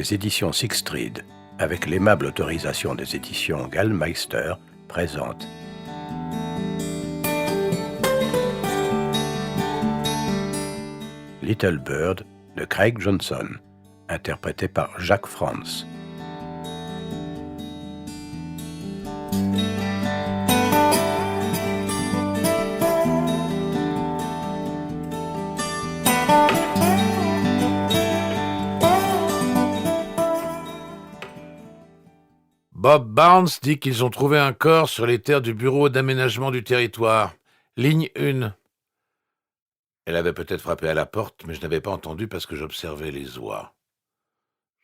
Les éditions Sixtreed, avec l'aimable autorisation des éditions Gallmeister, présentent Little Bird de Craig Johnson, interprété par Jacques Frantz. Bob Barnes dit qu'ils ont trouvé un corps sur les terres du Bureau d'aménagement du territoire. Ligne 1. Elle avait peut-être frappé à la porte, mais je n'avais pas entendu parce que j'observais les oies.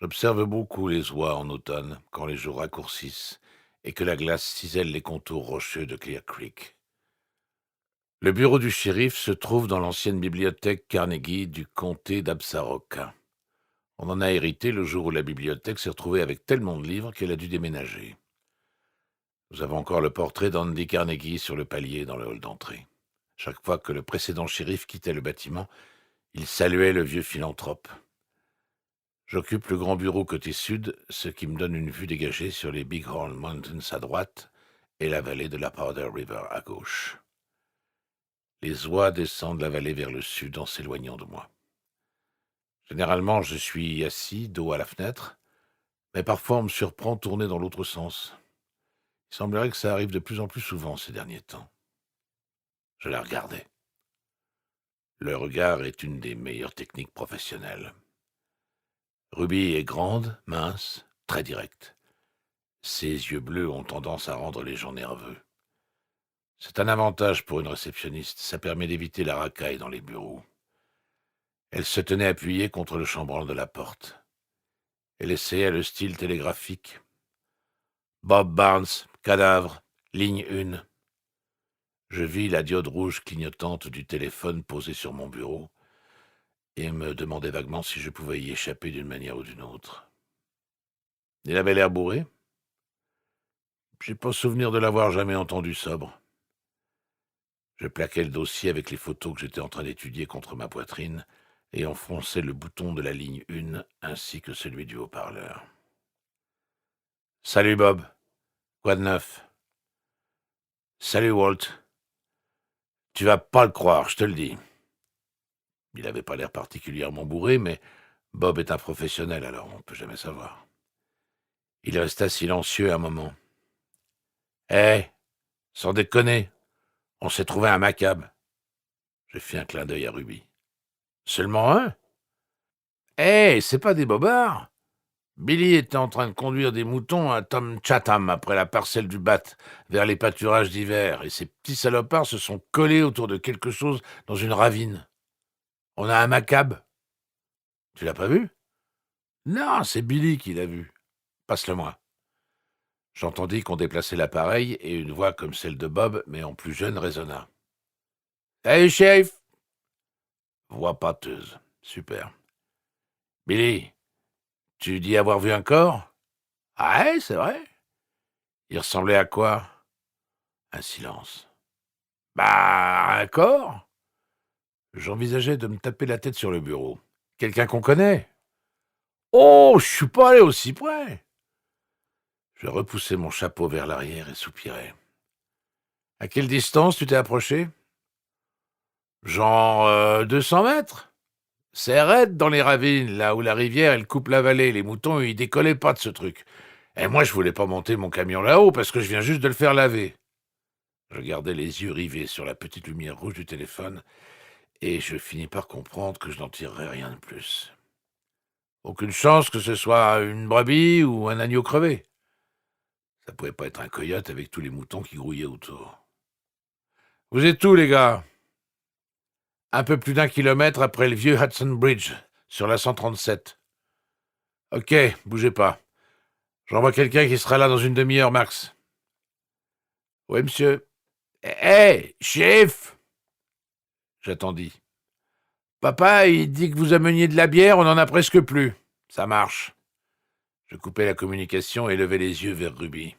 J'observe beaucoup les oies en automne, quand les jours raccourcissent et que la glace cisèle les contours rocheux de Clear Creek. Le bureau du shérif se trouve dans l'ancienne bibliothèque Carnegie du comté d'Absaroka. On en a hérité le jour où la bibliothèque s'est retrouvée avec tellement de livres qu'elle a dû déménager. Nous avons encore le portrait d'Andy Carnegie sur le palier dans le hall d'entrée. Chaque fois que le précédent shérif quittait le bâtiment, il saluait le vieux philanthrope. J'occupe le grand bureau côté sud, ce qui me donne une vue dégagée sur les Bighorn Mountains à droite et la vallée de la Powder River à gauche. Les oies descendent la vallée vers le sud en s'éloignant de moi. Généralement, je suis assis, dos à la fenêtre, mais parfois on me surprend tourner dans l'autre sens. Il semblerait que ça arrive de plus en plus souvent ces derniers temps. Je la regardais. Le regard est une des meilleures techniques professionnelles. Ruby est grande, mince, très directe. Ses yeux bleus ont tendance à rendre les gens nerveux. C'est un avantage pour une réceptionniste, ça permet d'éviter la racaille dans les bureaux. Elle se tenait appuyée contre le chambranle de la porte. Elle essayait le style télégraphique. Bob Barnes, cadavre, ligne 1. Je vis la diode rouge clignotante du téléphone posé sur mon bureau et me demandais vaguement si je pouvais y échapper d'une manière ou d'une autre. Il avait l'air bourré. J'ai pas souvenir de l'avoir jamais entendu sobre. Je plaquais le dossier avec les photos que j'étais en train d'étudier contre ma poitrine et enfonçais le bouton de la ligne 1 ainsi que celui du haut-parleur. « Salut Bob. Quoi de neuf? »« Salut Walt. Tu vas pas le croire, je te le dis. » Il avait pas l'air particulièrement bourré, mais Bob est un professionnel, alors on peut jamais savoir. Il resta silencieux un moment. « Hé, sans déconner, on s'est trouvé un macabre. » J'ai fait un clin d'œil à Ruby. « Seulement un? Hé, c'est pas des bobards. Billy était en train de conduire des moutons à Tom Chatham après la parcelle du Bat, vers les pâturages d'hiver, et ces petits salopards se sont collés autour de quelque chose dans une ravine. On a un macabre. Tu l'as pas vu? Non, c'est Billy qui l'a vu. Passe-le-moi. » J'entendis qu'on déplaçait l'appareil et une voix comme celle de Bob, mais en plus jeune, résonna. « Hey, shérif !» Voix pâteuse. Super. « Billy, tu dis avoir vu un corps? »« Ah ouais, c'est vrai. Il ressemblait à quoi? » Un silence. « Bah, un corps ?» J'envisageais de me taper la tête sur le bureau. « Quelqu'un qu'on connaît? »« Oh, je suis pas allé aussi près. » Je repoussai mon chapeau vers l'arrière et soupirai. « À quelle distance tu t'es approché? » « Genre 200 mètres. C'est raide dans les ravines, là où la rivière, elle coupe la vallée. Les moutons, ils décollaient pas de ce truc. Et moi, je voulais pas monter mon camion là-haut parce que je viens juste de le faire laver. » Je gardais les yeux rivés sur la petite lumière rouge du téléphone et je finis par comprendre que je n'en tirerais rien de plus. Aucune chance que ce soit une brebis ou un agneau crevé. Ça pouvait pas être un coyote avec tous les moutons qui grouillaient autour. « Vous êtes où, les gars? » Un peu plus d'1 kilomètre après le vieux Hudson Bridge, sur la 137. « Ok, bougez pas. J'envoie quelqu'un qui sera là dans une demi-heure max. »« Oui, monsieur. »« Hé, shérif !» J'attendis. « Papa, il dit que vous ameniez de la bière, on en a presque plus. » Ça marche. Je coupais la communication et levai les yeux vers Ruby.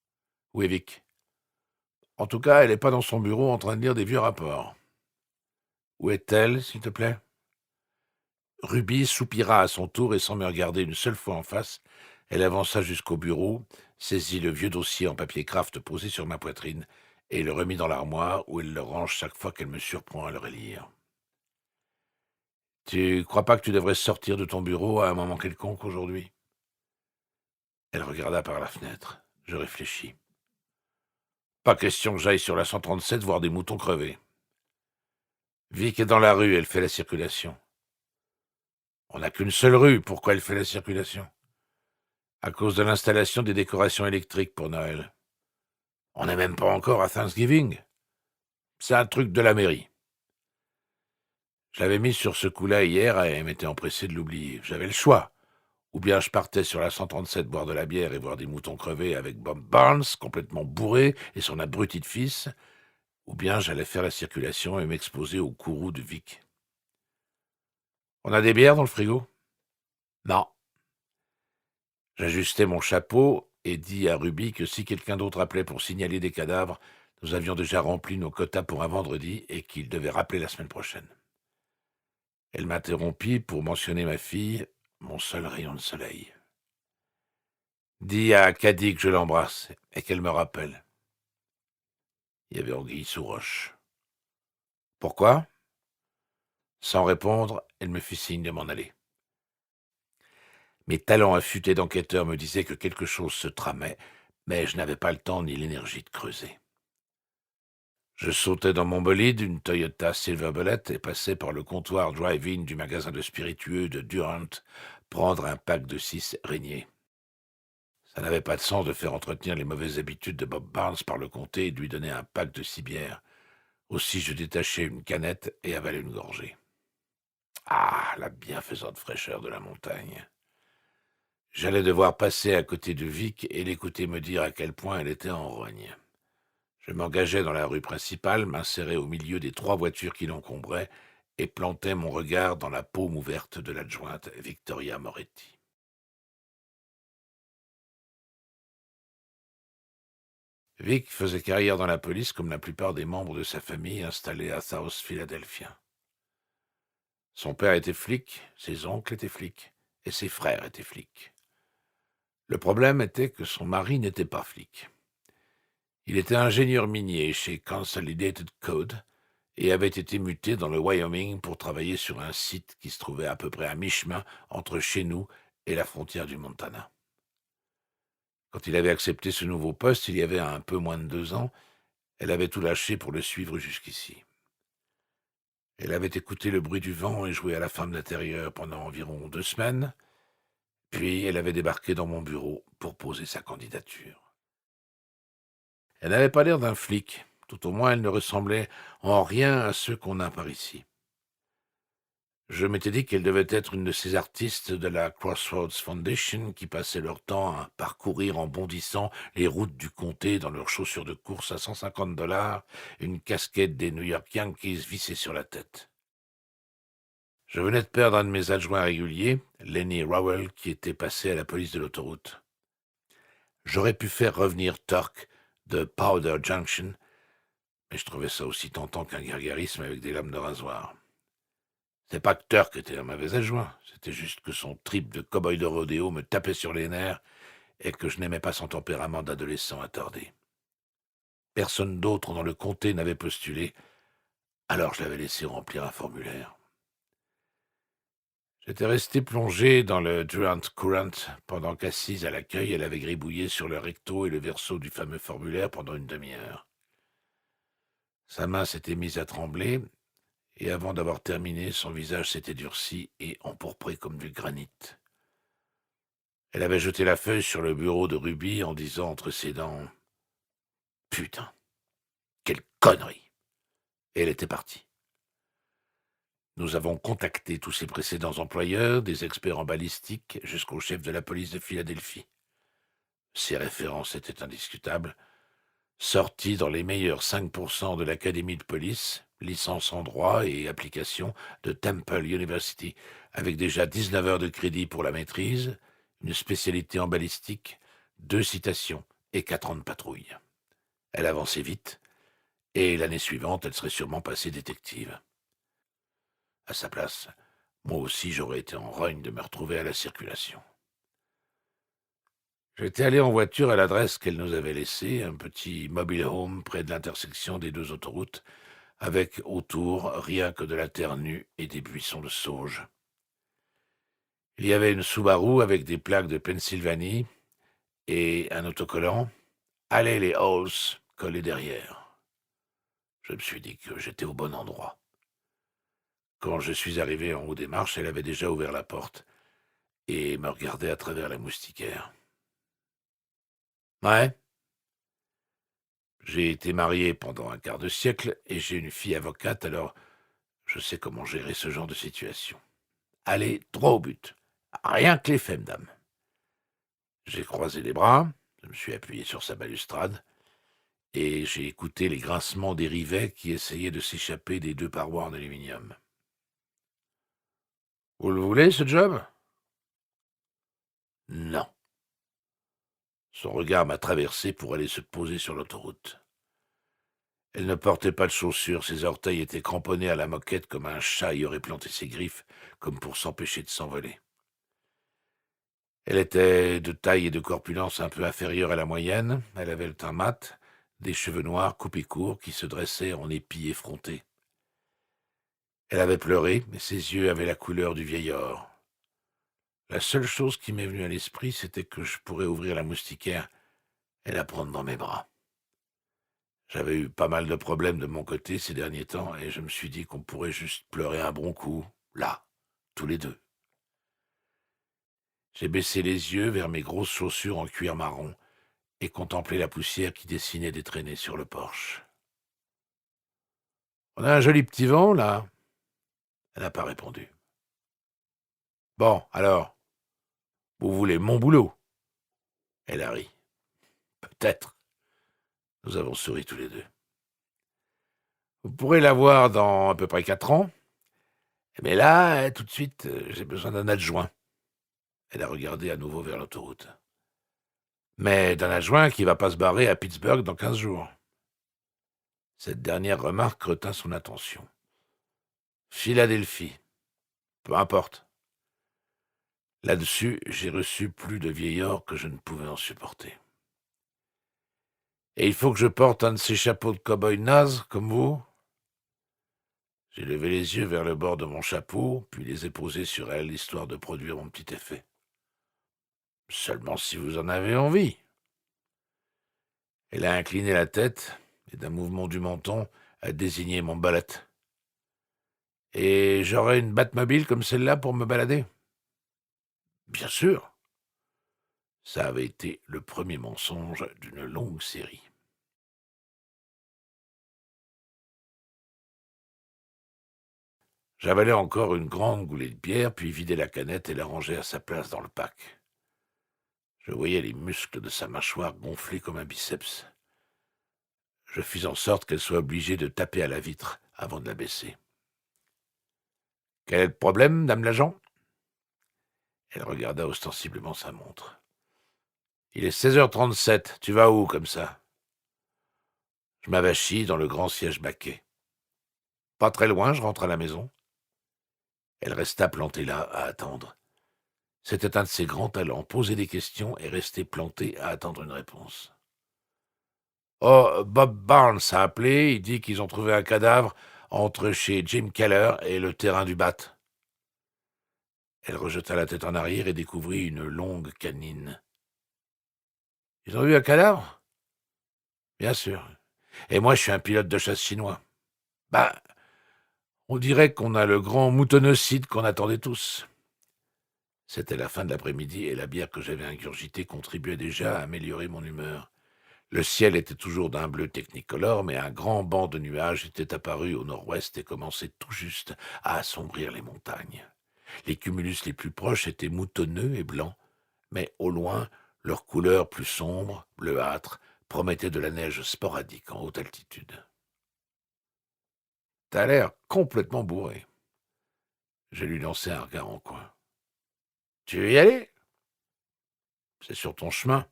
« Où est Vic? » En tout cas, elle n'est pas dans son bureau en train de lire des vieux rapports. « Où est-elle, s'il te plaît? » Ruby soupira à son tour et sans me regarder une seule fois en face, elle avança jusqu'au bureau, saisit le vieux dossier en papier craft posé sur ma poitrine et le remit dans l'armoire où elle le range chaque fois qu'elle me surprend à le relire. « Tu crois pas que tu devrais sortir de ton bureau à un moment quelconque aujourd'hui ?» Elle regarda par la fenêtre. Je réfléchis. Pas question que j'aille sur la 137 voir des moutons crevés. Vic est dans la rue, elle fait la circulation. On n'a qu'une seule rue, pourquoi elle fait la circulation? À cause de l'installation des décorations électriques pour Noël. On n'est même pas encore à Thanksgiving. C'est un truc de la mairie. Je l'avais mis sur ce coup-là hier et elle m'était empressée de l'oublier. J'avais le choix. Ou bien je partais sur la 137 boire de la bière et voir des moutons crevés avec Bob Barnes, complètement bourré, et son abruti de fils, ou bien j'allais faire la circulation et m'exposer au courroux de Vic. On a des bières dans le frigo? Non. J'ajustai mon chapeau et dis à Ruby que si quelqu'un d'autre appelait pour signaler des cadavres, nous avions déjà rempli nos quotas pour un vendredi et qu'il devait rappeler la semaine prochaine. Elle m'interrompit pour mentionner ma fille, mon seul rayon de soleil. Dis à Caddy que je l'embrasse et qu'elle me rappelle. Il y avait anguille sous roche. Pourquoi? Sans répondre, elle me fit signe de m'en aller. Mes talents affûtés d'enquêteur me disaient que quelque chose se tramait, mais je n'avais pas le temps ni l'énergie de creuser. Je sautai dans mon bolide, une Toyota Silver Bullet, et passai par le comptoir drive-in du magasin de spiritueux de Durant, prendre un pack de 6 araignées. Ça n'avait pas de sens de faire entretenir les mauvaises habitudes de Bob Barnes par le comté et de lui donner un pack de 6 bières. Aussi je détachai une canette et avalai une gorgée. Ah, la bienfaisante fraîcheur de la montagne. J'allais devoir passer à côté de Vic et l'écouter me dire à quel point elle était en rogne. Je m'engageai dans la rue principale, m'insérai au milieu des 3 voitures qui l'encombraient et plantai mon regard dans la paume ouverte de l'adjointe Victoria Moretti. Vic faisait carrière dans la police comme la plupart des membres de sa famille installés à South Philadelphia. Son père était flic, ses oncles étaient flics et ses frères étaient flics. Le problème était que son mari n'était pas flic. Il était ingénieur minier chez Consolidated Code et avait été muté dans le Wyoming pour travailler sur un site qui se trouvait à peu près à mi-chemin entre chez nous et la frontière du Montana. Quand il avait accepté ce nouveau poste, il y avait un peu moins de 2 ans, elle avait tout lâché pour le suivre jusqu'ici. Elle avait écouté le bruit du vent et joué à la femme d'intérieur pendant environ 2 semaines, puis elle avait débarqué dans mon bureau pour poser sa candidature. Elle n'avait pas l'air d'un flic, tout au moins elle ne ressemblait en rien à ceux qu'on a par ici. Je m'étais dit qu'elle devait être une de ces artistes de la Crossroads Foundation qui passaient leur temps à parcourir en bondissant les routes du comté dans leurs chaussures de course à $150, une casquette des New York Yankees vissée sur la tête. Je venais de perdre un de mes adjoints réguliers, Lenny Rowell, qui était passé à la police de l'autoroute. J'aurais pu faire revenir Turk de Powder Junction, mais je trouvais ça aussi tentant qu'un gargarisme avec des lames de rasoir. C'est pas que Turk était un mauvais adjoint, c'était juste que son trip de cow-boy de rodéo me tapait sur les nerfs et que je n'aimais pas son tempérament d'adolescent attardé. Personne d'autre dans le comté n'avait postulé, alors je l'avais laissé remplir un formulaire. J'étais resté plongé dans le Durant Current pendant qu'assise à l'accueil, elle avait gribouillé sur le recto et le verso du fameux formulaire pendant une demi-heure. Sa main s'était mise à trembler, et avant d'avoir terminé, son visage s'était durci et empourpré comme du granit. Elle avait jeté la feuille sur le bureau de Ruby en disant entre ses dents « Putain, quelle connerie !» Et elle était partie. Nous avons contacté tous ses précédents employeurs, des experts en balistique, jusqu'au chef de la police de Philadelphie. Ses références étaient indiscutables. Sorti dans les meilleurs 5% de l'académie de police, licence en droit et application de Temple University, avec déjà 19 heures de crédit pour la maîtrise, une spécialité en balistique, 2 citations et 4 ans de patrouille. Elle avançait vite, et l'année suivante, elle serait sûrement passée détective. À sa place, Moi aussi, j'aurais été en rogne de me retrouver à la circulation. J'étais allé en voiture à l'adresse qu'elle nous avait laissée, un petit mobile home près de l'intersection des deux autoroutes, avec autour rien que de la terre nue et des buissons de sauge. Il y avait une Subaru avec des plaques de Pennsylvanie et un autocollant «Allez les Halls» collé derrière. Je me suis dit que j'étais au bon endroit. Quand je suis arrivé en haut des marches, elle avait déjà ouvert la porte et me regardait à travers la moustiquaire. Ouais, j'ai été marié pendant un quart de siècle et j'ai une fille avocate, alors je sais comment gérer ce genre de situation. Allez, droit au but. Rien que les faits, madame. J'ai croisé les bras, je me suis appuyé sur sa balustrade et j'ai écouté les grincements des rivets qui essayaient de s'échapper des deux parois en aluminium. Vous le voulez, ce job? Non. Son regard m'a traversé pour aller se poser sur l'autoroute. Elle ne portait pas de chaussures, ses orteils étaient cramponnés à la moquette comme un chat y aurait planté ses griffes, comme pour s'empêcher de s'envoler. Elle était de taille et de corpulence un peu inférieure à la moyenne, elle avait le teint mat, des cheveux noirs coupés courts qui se dressaient en épis effrontés. Elle avait pleuré, mais ses yeux avaient la couleur du vieil or. La seule chose qui m'est venue à l'esprit, c'était que je pourrais ouvrir la moustiquaire et la prendre dans mes bras. J'avais eu pas mal de problèmes de mon côté ces derniers temps, et je me suis dit qu'on pourrait juste pleurer un bon coup, là, tous les deux. J'ai baissé les yeux vers mes grosses chaussures en cuir marron et contemplé la poussière qui dessinait des traînées sur le porche. On a un joli petit vent, là. Elle n'a pas répondu. Bon, alors, vous voulez mon boulot? Elle a ri. Peut-être. Nous avons souri tous les deux. Vous pourrez la voir dans à peu près 4 ans. Mais là, tout de suite, j'ai besoin d'un adjoint. Elle a regardé à nouveau vers l'autoroute. Mais d'un adjoint qui va pas se barrer à Pittsburgh dans 15 jours. Cette dernière remarque retint son attention. Philadelphie. Peu importe. Là-dessus, j'ai reçu plus de vieillard que je ne pouvais en supporter. Et il faut que je porte un de ces chapeaux de cow-boy nazes, comme vous? J'ai levé les yeux vers le bord de mon chapeau, puis les ai posés sur elle, histoire de produire mon petit effet. Seulement si vous en avez envie. Elle a incliné la tête, et d'un mouvement du menton, a désigné mon ballet. Et j'aurai une Batmobile comme celle-là pour me balader? Bien sûr. Ça avait été le premier mensonge d'une longue série. J'avalai encore une grande goulée de bière, puis vidai la canette et la rangeai à sa place dans le pack. Je voyais les muscles de sa mâchoire gonflés comme un biceps. Je fis en sorte qu'elle soit obligée de taper à la vitre avant de la baisser. « Quel est le problème, dame l'agent ?» Elle regarda ostensiblement sa montre. « Il est 16h37, tu vas où comme ça ?» Je m'avachis dans le grand siège baquet. « Pas très loin, je rentre à la maison. » Elle resta plantée là, à attendre. C'était un de ses grands talents, poser des questions et rester planté à attendre une réponse. « Oh, Bob Barnes a appelé, il dit qu'ils ont trouvé un cadavre entre chez Jim Keller et le terrain du Bat. » Elle rejeta la tête en arrière et découvrit une longue canine. « Ils ont vu un cadavre? » ?»« Bien sûr. Et moi, je suis un pilote de chasse chinois. » »« Bah, on dirait qu'on a le grand moutonocide qu'on attendait tous. » C'était la fin de l'après-midi et la bière que j'avais ingurgitée contribuait déjà à améliorer mon humeur. Le ciel était toujours d'un bleu technicolore, mais un grand banc de nuages était apparu au nord-ouest et commençait tout juste à assombrir les montagnes. Les cumulus les plus proches étaient moutonneux et blancs, mais au loin, leur couleur plus sombre, bleuâtre, promettait de la neige sporadique en haute altitude. « T'as l'air complètement bourré. » Je lui lançai un regard en coin. « Tu veux y aller? C'est sur ton chemin. » »«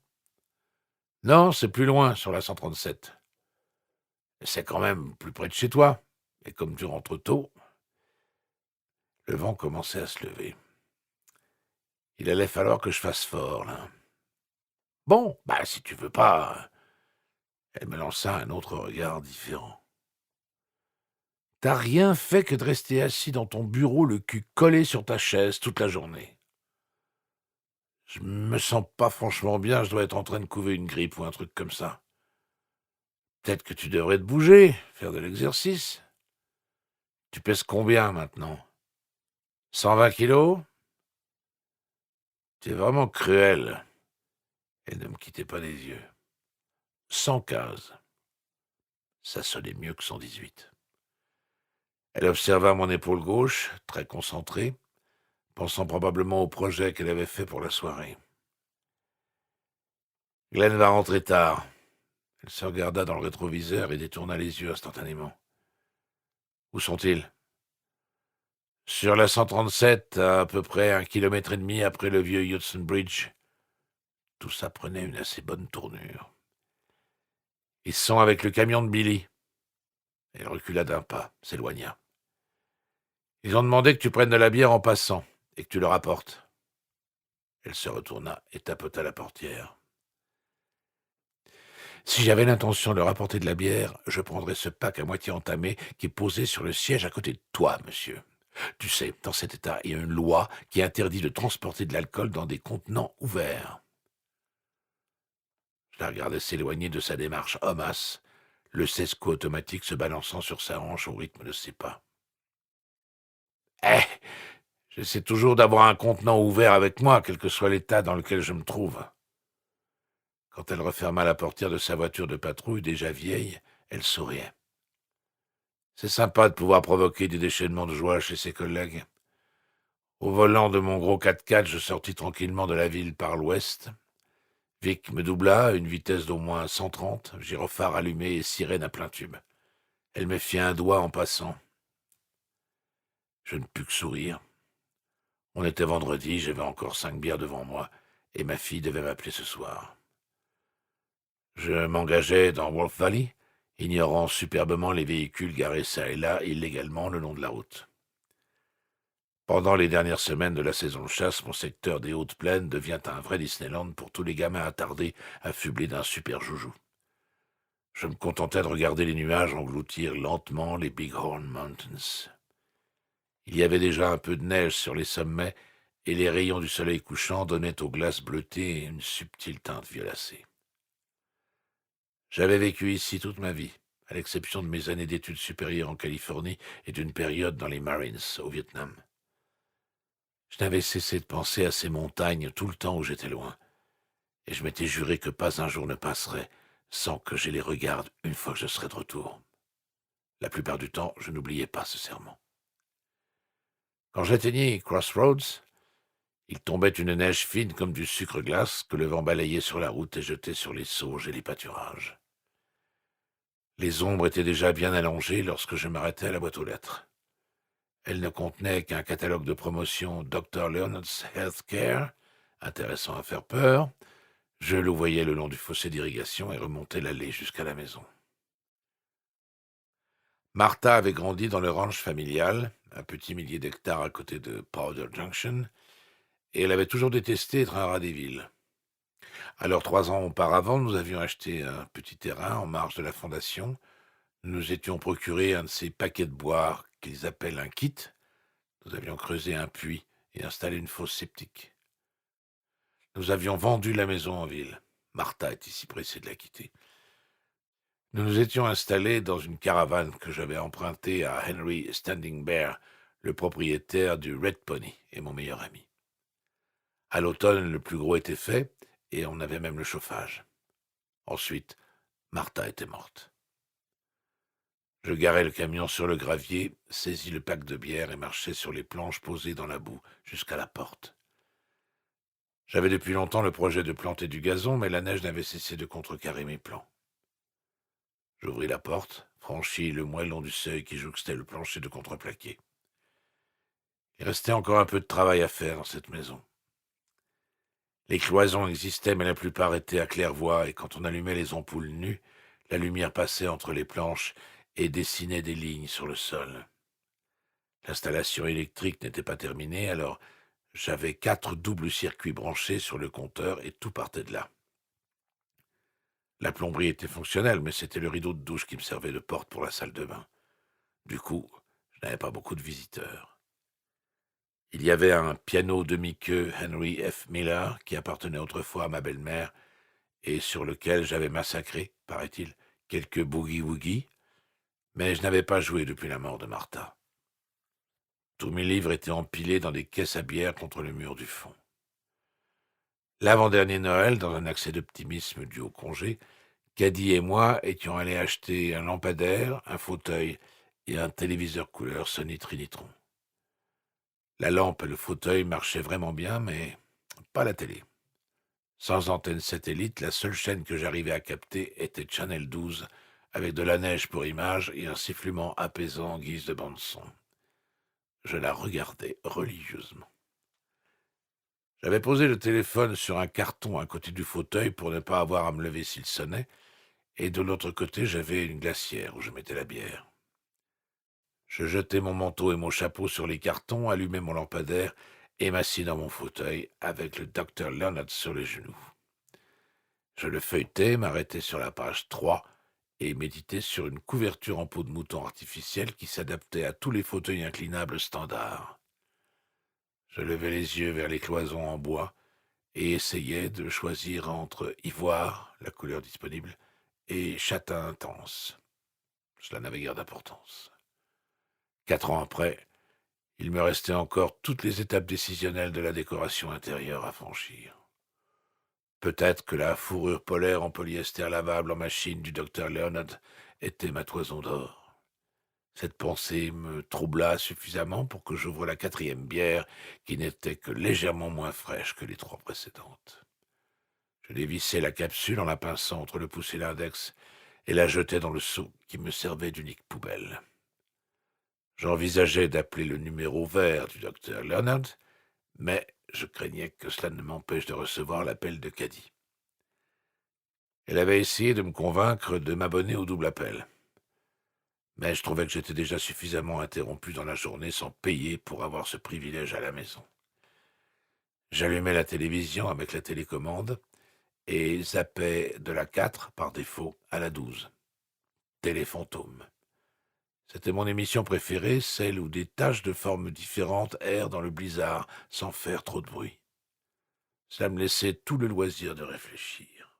Non, c'est plus loin, sur la 137. » »« C'est quand même plus près de chez toi. Et comme tu rentres tôt... » Le vent commençait à se lever. Il allait falloir que je fasse fort, là. Bon, si tu veux pas... Elle me lança un autre regard différent. T'as rien fait que de rester assis dans ton bureau, le cul collé sur ta chaise toute la journée. Je me sens pas franchement bien, je dois être en train de couver une grippe ou un truc comme ça. Peut-être que tu devrais te bouger, faire de l'exercice. Tu pèses combien maintenant? 120 kilos? Tu es vraiment cruel. Elle ne me quittait pas des yeux. 115. Ça sonnait mieux que 118. Elle observa mon épaule gauche, très concentrée, pensant probablement au projet qu'elle avait fait pour la soirée. Glenn va rentrer tard. Elle se regarda dans le rétroviseur et détourna les yeux instantanément. Où sont-ils? Sur la 137, à peu près 1,5 kilomètre après le vieux Hudson Bridge. Tout ça prenait une assez bonne tournure. Ils sont avec le camion de Billy. Elle recula d'un pas, s'éloigna. Ils ont demandé que tu prennes de la bière en passant et que tu leur apportes. Elle se retourna et tapota la portière. Si j'avais l'intention de leur apporter de la bière, je prendrais ce pack à moitié entamé qui est posé sur le siège à côté de toi, monsieur. Tu sais, dans cet État, il y a une loi qui interdit de transporter de l'alcool dans des contenants ouverts. Je la regardais s'éloigner de sa démarche hommasse, le sesco automatique se balançant sur sa hanche au rythme de ses pas. J'essaie toujours d'avoir un contenant ouvert avec moi, quel que soit l'état dans lequel je me trouve. Quand elle referma la portière de sa voiture de patrouille, déjà vieille, elle souriait. C'est sympa de pouvoir provoquer des déchaînements de joie chez ses collègues. Au volant de mon gros 4x4, je sortis tranquillement de la ville par l'ouest. Vic me doubla à une vitesse d'au moins 130, gyrophare allumé et sirène à plein tube. Elle me fit un doigt en passant. Je ne pus que sourire. On était vendredi, j'avais encore 5 bières devant moi, et ma fille devait m'appeler ce soir. Je m'engageai dans Wolf Valley, ignorant superbement les véhicules garés çà et là illégalement le long de la route. Pendant les dernières semaines de la saison de chasse, mon secteur des Hautes Plaines devient un vrai Disneyland pour tous les gamins attardés, affublés d'un super joujou. Je me contentais de regarder les nuages engloutir lentement les Bighorn Mountains. Il y avait déjà un peu de neige sur les sommets, et les rayons du soleil couchant donnaient aux glaces bleutées une subtile teinte violacée. J'avais vécu ici toute ma vie, à l'exception de mes années d'études supérieures en Californie et d'une période dans les Marines au Vietnam. Je n'avais cessé de penser à ces montagnes tout le temps où j'étais loin, et je m'étais juré que pas un jour ne passerait sans que je les regarde une fois que je serais de retour. La plupart du temps, je n'oubliais pas ce serment. Quand j'atteignis Crossroads, il tombait une neige fine comme du sucre glace que le vent balayait sur la route et jetait sur les sauges et les pâturages. Les ombres étaient déjà bien allongées lorsque je m'arrêtai à la boîte aux lettres. Elle ne contenait qu'un catalogue de promotion Dr. Leonard's Healthcare, intéressant à faire peur. Je le voyais le long du fossé d'irrigation et remontais l'allée jusqu'à la maison. Martha avait grandi dans le ranch familial, un petit millier d'hectares à côté de Powder Junction, et elle avait toujours détesté être un rat des villes. Alors 3 ans auparavant, nous avions acheté un petit terrain en marge de la fondation. Nous étions procuré un de ces paquets de bois qu'ils appellent un kit. Nous avions creusé un puits et installé une fosse septique. Nous avions vendu la maison en ville. Martha était si pressée de la quitter. Nous nous étions installés dans une caravane que j'avais empruntée à Henry Standing Bear, le propriétaire du Red Pony et mon meilleur ami. À l'automne, le plus gros était fait et on avait même le chauffage. Ensuite, Martha était morte. Je garai le camion sur le gravier, saisis le pack de bière et marchai sur les planches posées dans la boue jusqu'à la porte. J'avais depuis longtemps le projet de planter du gazon, mais la neige n'avait cessé de contrecarrer mes plans. J'ouvris la porte, franchis le moellon du seuil qui jouxtait le plancher de contreplaqué. Il restait encore un peu de travail à faire dans cette maison. Les cloisons existaient, mais la plupart étaient à claire-voie, et quand on allumait les ampoules nues, la lumière passait entre les planches et dessinait des lignes sur le sol. L'installation électrique n'était pas terminée, alors j'avais 4 doubles circuits branchés sur le compteur et tout partait de là. La plomberie était fonctionnelle, mais c'était le rideau de douche qui me servait de porte pour la salle de bain. Du coup, je n'avais pas beaucoup de visiteurs. Il y avait un piano demi-queue Henry F. Miller qui appartenait autrefois à ma belle-mère et sur lequel j'avais massacré, paraît-il, quelques boogie-woogie, mais je n'avais pas joué depuis la mort de Martha. Tous mes livres étaient empilés dans des caisses à bière contre le mur du fond. L'avant-dernier Noël, dans un accès d'optimisme dû au congé, Caddy et moi étions allés acheter un lampadaire, un fauteuil et un téléviseur couleur Sony Trinitron. La lampe et le fauteuil marchaient vraiment bien, mais pas la télé. Sans antenne satellite, la seule chaîne que j'arrivais à capter était Channel 12, avec de la neige pour image et un sifflement apaisant en guise de bande-son. Je la regardais religieusement. J'avais posé le téléphone sur un carton à côté du fauteuil pour ne pas avoir à me lever s'il sonnait, et de l'autre côté, j'avais une glacière où je mettais la bière. Je jetai mon manteau et mon chapeau sur les cartons, allumai mon lampadaire et m'assis dans mon fauteuil avec le docteur Leonard sur les genoux. Je le feuilletai, m'arrêtai sur la page 3 et méditais sur une couverture en peau de mouton artificielle qui s'adaptait à tous les fauteuils inclinables standards. Je levai les yeux vers les cloisons en bois et essayais de choisir entre ivoire, la couleur disponible, et châtain intense. Cela n'avait guère d'importance. 4 ans après, il me restait encore toutes les étapes décisionnelles de la décoration intérieure à franchir. Peut-être que la fourrure polaire en polyester lavable en machine du docteur Leonard était ma toison d'or. Cette pensée me troubla suffisamment pour que j'ouvre la 4e bière, qui n'était que légèrement moins fraîche que les 3 précédentes. Je dévissai la capsule en la pinçant entre le pouce et l'index et la jetai dans le seau qui me servait d'unique poubelle. J'envisageais d'appeler le numéro vert du docteur Leonard, mais je craignais que cela ne m'empêche de recevoir l'appel de Caddy. Elle avait essayé de me convaincre de m'abonner au double appel. Mais je trouvais que j'étais déjà suffisamment interrompu dans la journée sans payer pour avoir ce privilège à la maison. J'allumais la télévision avec la télécommande et zappais de la 4 par défaut à la 12. Téléfantôme. C'était mon émission préférée, celle où des taches de formes différentes errent dans le blizzard sans faire trop de bruit. Cela me laissait tout le loisir de réfléchir.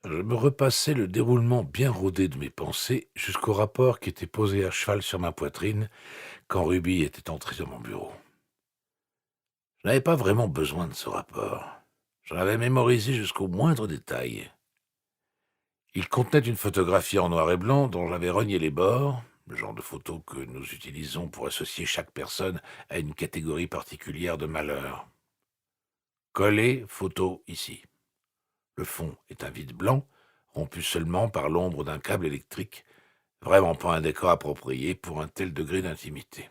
Je me repassais le déroulement bien rodé de mes pensées jusqu'au rapport qui était posé à cheval sur ma poitrine quand Ruby était entrée dans mon bureau. Je n'avais pas vraiment besoin de ce rapport. J'en avais mémorisé jusqu'au moindre détail. Il contenait une photographie en noir et blanc dont j'avais rogné les bords, le genre de photo que nous utilisons pour associer chaque personne à une catégorie particulière de malheur. Coller photo ici. Le fond est un vide blanc, rompu seulement par l'ombre d'un câble électrique, vraiment pas un décor approprié pour un tel degré d'intimité.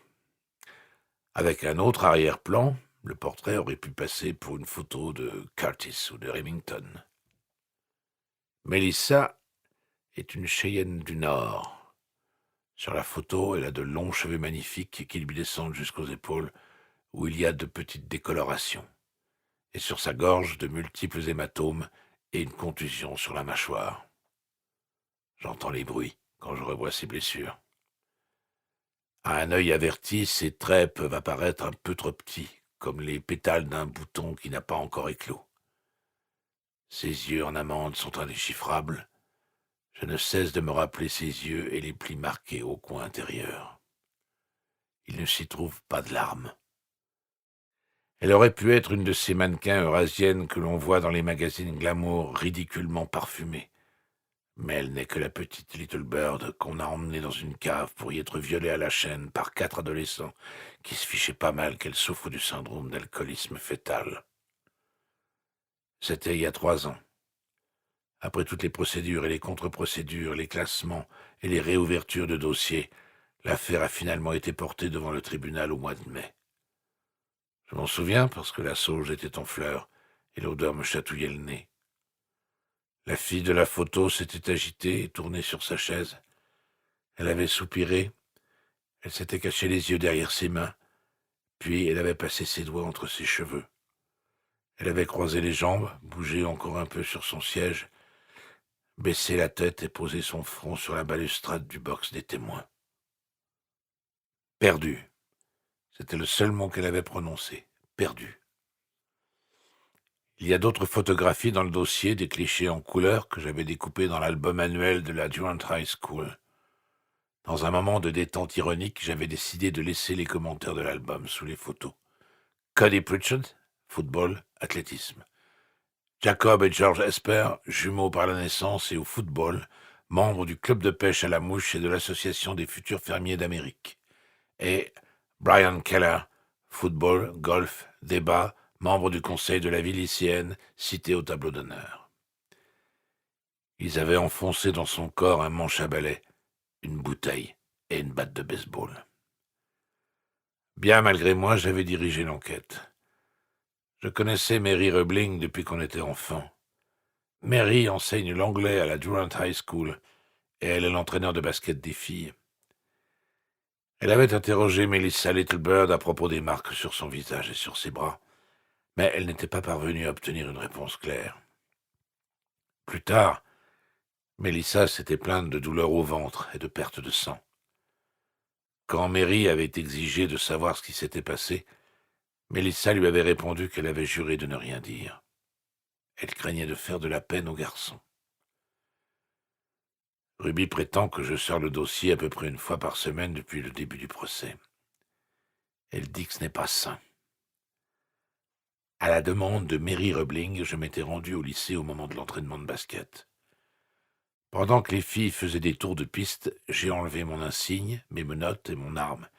Avec un autre arrière-plan, le portrait aurait pu passer pour une photo de Curtis ou de Remington. Melissa est une Cheyenne du Nord. Sur la photo, elle a de longs cheveux magnifiques qui lui descendent jusqu'aux épaules, où il y a de petites décolorations, et sur sa gorge de multiples hématomes et une contusion sur la mâchoire. J'entends les bruits quand je revois ses blessures. À un œil averti, ses traits peuvent apparaître un peu trop petits, comme les pétales d'un bouton qui n'a pas encore éclos. Ses yeux en amande sont indéchiffrables. Je ne cesse de me rappeler ses yeux et les plis marqués au coin intérieur. Il ne s'y trouve pas de larmes. Elle aurait pu être une de ces mannequins eurasiennes que l'on voit dans les magazines glamour ridiculement parfumés. Mais elle n'est que la petite Little Bird qu'on a emmenée dans une cave pour y être violée à la chaîne par 4 adolescents qui se fichaient pas mal qu'elle souffre du syndrome d'alcoolisme fœtal. C'était il y a 3 ans. Après toutes les procédures et les contre-procédures, les classements et les réouvertures de dossiers, l'affaire a finalement été portée devant le tribunal au mois de mai. Je m'en souviens parce que la sauge était en fleurs et l'odeur me chatouillait le nez. La fille de la photo s'était agitée et tournée sur sa chaise. Elle avait soupiré, elle s'était caché les yeux derrière ses mains, puis elle avait passé ses doigts entre ses cheveux. Elle avait croisé les jambes, bougé encore un peu sur son siège, baissé la tête et posé son front sur la balustrade du box des témoins. Perdu. C'était le seul mot qu'elle avait prononcé. Perdu. Il y a d'autres photographies dans le dossier, des clichés en couleur que j'avais découpés dans l'album annuel de la Durant High School. Dans un moment de détente ironique, j'avais décidé de laisser les commentaires de l'album sous les photos. Cody Pritchard, football, athlétisme. Jacob et George Esper, jumeaux par la naissance et au football, membres du club de pêche à la mouche et de l'association des futurs fermiers d'Amérique. Et Brian Keller, football, golf, débat, membre du conseil de la vie lycéenne, cité au tableau d'honneur. Ils avaient enfoncé dans son corps un manche à balai, une bouteille et une batte de baseball. Bien malgré moi, j'avais dirigé l'enquête. Je connaissais Mary Rubling depuis qu'on était enfant. Mary enseigne l'anglais à la Durant High School et elle est l'entraîneur de basket des filles. Elle avait interrogé Melissa Littlebird à propos des marques sur son visage et sur ses bras, mais elle n'était pas parvenue à obtenir une réponse claire. Plus tard, Melissa s'était plainte de douleurs au ventre et de perte de sang. Quand Mary avait exigé de savoir ce qui s'était passé, Melissa lui avait répondu qu'elle avait juré de ne rien dire. Elle craignait de faire de la peine aux garçons. Ruby prétend que je sors le dossier à peu près une fois par semaine depuis le début du procès. Elle dit que ce n'est pas sain. À la demande de Mary Rubling, je m'étais rendu au lycée au moment de l'entraînement de basket. Pendant que les filles faisaient des tours de piste, j'ai enlevé mon insigne, mes menottes et mon arme,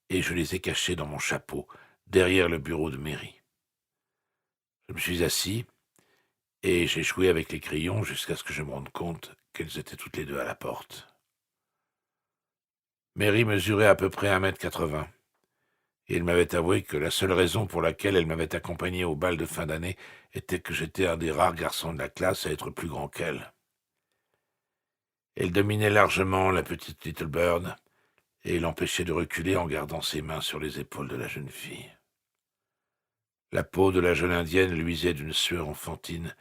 et je les ai cachées dans mon chapeau, derrière le bureau de Mary. Je me suis assis, et j'ai joué avec les crayons jusqu'à ce que je me rende compte qu'elles étaient toutes les deux à la porte. Mary mesurait à peu près 1,80 m, et elle m'avait avoué que la seule raison pour laquelle elle m'avait accompagné au bal de fin d'année était que j'étais un des rares garçons de la classe à être plus grand qu'elle. Elle dominait largement la petite Littlebird, et l'empêchait de reculer en gardant ses mains sur les épaules de la jeune fille. La peau de la jeune indienne luisait d'une sueur enfantine,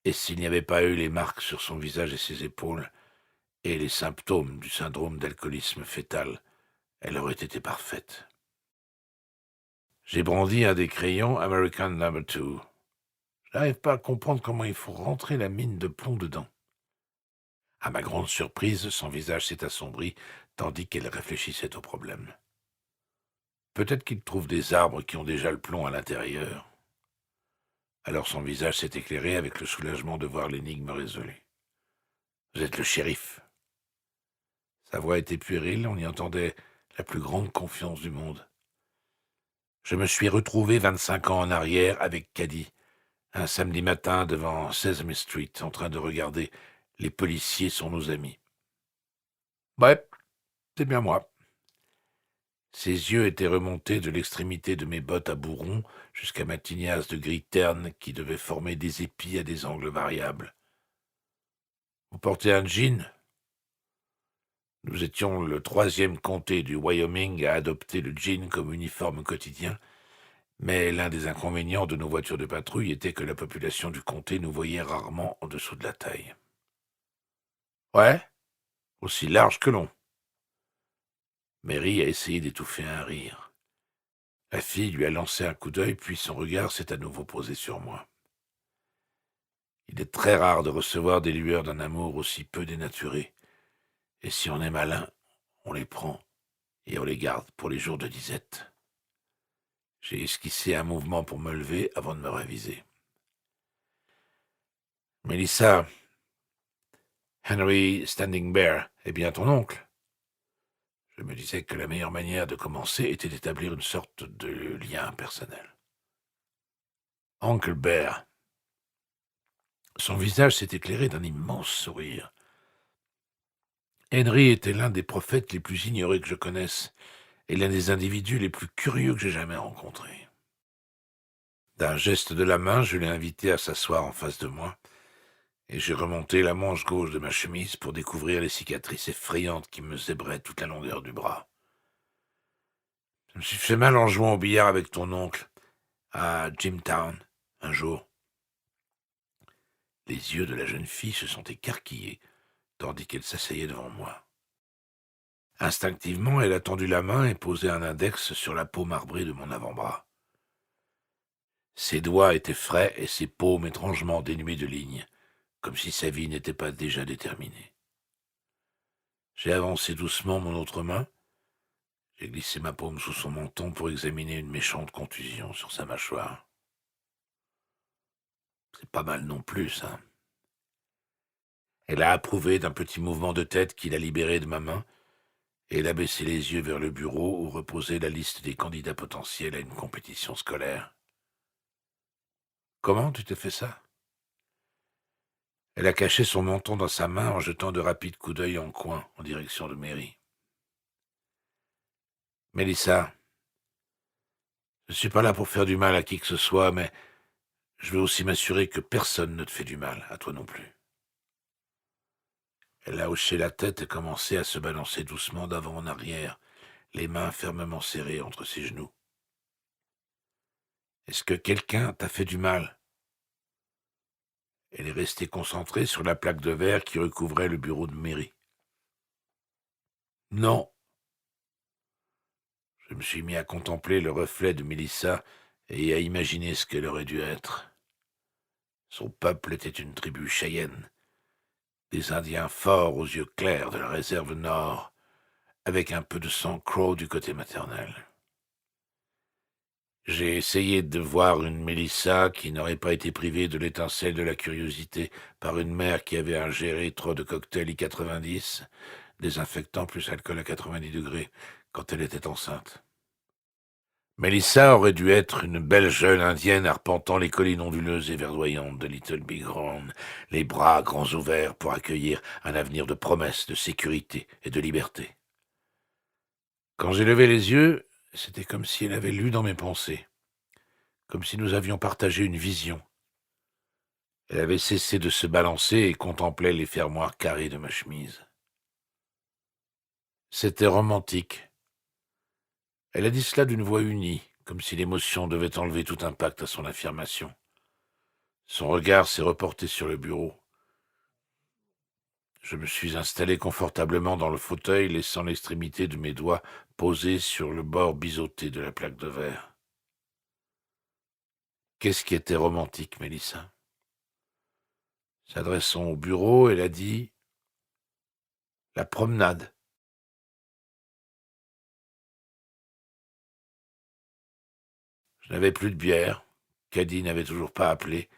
et s'il n'y avait pas eu les marques sur son visage et ses épaules, et les symptômes du syndrome d'alcoolisme fœtal, elle aurait été parfaite. J'ai brandi un des crayons American No. 2. Je n'arrive pas à comprendre comment il faut rentrer la mine de plomb dedans. À ma grande surprise, son visage s'est assombri, tandis qu'elle réfléchissait au problème. Peut-être qu'il trouve des arbres qui ont déjà le plomb à l'intérieur. Alors son visage s'est éclairé avec le soulagement de voir l'énigme résolue. Vous êtes le shérif. Sa voix était puérile, on y entendait la plus grande confiance du monde. Je me suis retrouvé 25 ans en arrière avec Caddy, un samedi matin devant Sesame Street, en train de regarder Les policiers sont nos amis. Ouais, c'est bien moi. Ses yeux étaient remontés de l'extrémité de mes bottes à bourron jusqu'à ma tignasse de gris terne qui devait former des épis à des angles variables. Vous portez un jean? Nous étions le 3e comté du Wyoming à adopter le jean comme uniforme quotidien, mais l'un des inconvénients de nos voitures de patrouille était que la population du comté nous voyait rarement en dessous de la taille. Ouais, aussi large que long. Mary a essayé d'étouffer un rire. La fille lui a lancé un coup d'œil, puis son regard s'est à nouveau posé sur moi. Il est très rare de recevoir des lueurs d'un amour aussi peu dénaturé, et si on est malin, on les prend et on les garde pour les jours de disette. J'ai esquissé un mouvement pour me lever avant de me réviser. Melissa, Henry Standing Bear est bien ton oncle. Je me disais que la meilleure manière de commencer était d'établir une sorte de lien personnel. Uncle Bear. Son visage s'est éclairé d'un immense sourire. Henry était l'un des prophètes les plus ignorés que je connaisse et l'un des individus les plus curieux que j'ai jamais rencontrés. D'un geste de la main, je l'ai invité à s'asseoir en face de moi, et j'ai remonté la manche gauche de ma chemise pour découvrir les cicatrices effrayantes qui me zébraient toute la longueur du bras. Je me suis fait mal en jouant au billard avec ton oncle, à Jimtown, un jour. Les yeux de la jeune fille se sont écarquillés, tandis qu'elle s'asseyait devant moi. Instinctivement, elle a tendu la main et posé un index sur la peau marbrée de mon avant-bras. Ses doigts étaient frais et ses paumes étrangement dénuées de lignes, comme si sa vie n'était pas déjà déterminée. J'ai avancé doucement mon autre main. J'ai glissé ma paume sous son menton pour examiner une méchante contusion sur sa mâchoire. C'est pas mal non plus, ça. Elle a approuvé d'un petit mouvement de tête qui l'a libérée de ma main, et elle a baissé les yeux vers le bureau où reposait la liste des candidats potentiels à une compétition scolaire. Comment tu t'es fait ça? Elle a caché son menton dans sa main en jetant de rapides coups d'œil en coin en direction de Mary. Mélissa, je ne suis pas là pour faire du mal à qui que ce soit, mais je veux aussi m'assurer que personne ne te fait du mal, à toi non plus. Elle a hoché la tête et commencé à se balancer doucement d'avant en arrière, les mains fermement serrées entre ses genoux. Est-ce que quelqu'un t'a fait du mal? Elle est restée concentrée sur la plaque de verre qui recouvrait le bureau de Mary. Non. Je me suis mis à contempler le reflet de Mélissa et à imaginer ce qu'elle aurait dû être. Son peuple était une tribu Cheyenne, des Indiens forts aux yeux clairs de la réserve nord, avec un peu de sang Crow du côté maternel. J'ai essayé de voir une Mélissa qui n'aurait pas été privée de l'étincelle de la curiosité par une mère qui avait ingéré trop de cocktails I-90, désinfectant plus alcool à 90 degrés, quand elle était enceinte. Mélissa aurait dû être une belle jeune indienne arpentant les collines onduleuses et verdoyantes de Little Bighorn, les bras grands ouverts pour accueillir un avenir de promesses, de sécurité et de liberté. Quand j'ai levé les yeux, c'était comme si elle avait lu dans mes pensées, comme si nous avions partagé une vision. Elle avait cessé de se balancer et contemplait les fermoirs carrés de ma chemise. C'était romantique. Elle a dit cela d'une voix unie, comme si l'émotion devait enlever tout impact à son affirmation. Son regard s'est reporté sur le bureau. Je me suis installé confortablement dans le fauteuil, laissant l'extrémité de mes doigts posée sur le bord biseauté de la plaque de verre. Qu'est-ce qui était romantique, Mélissa? S'adressant au bureau, elle a dit « La promenade ». Je n'avais plus de bière, Caddy n'avait toujours pas appelé,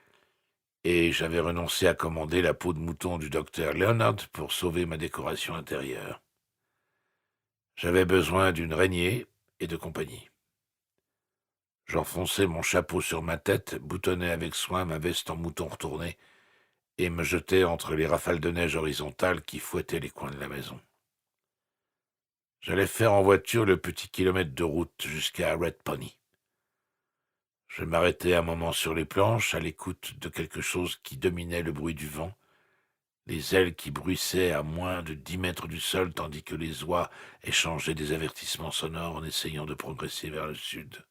et j'avais renoncé à commander la peau de mouton du docteur Leonard pour sauver ma décoration intérieure. J'avais besoin d'une araignée et de compagnie. J'enfonçai mon chapeau sur ma tête, boutonnai avec soin ma veste en mouton retourné, et me jetai entre les rafales de neige horizontales qui fouettaient les coins de la maison. J'allais faire en voiture le petit kilomètre de route jusqu'à Red Pony. Je m'arrêtai un moment sur les planches, à l'écoute de quelque chose qui dominait le bruit du vent, les ailes qui bruissaient à moins de 10 mètres du sol tandis que les oies échangeaient des avertissements sonores en essayant de progresser vers le sud.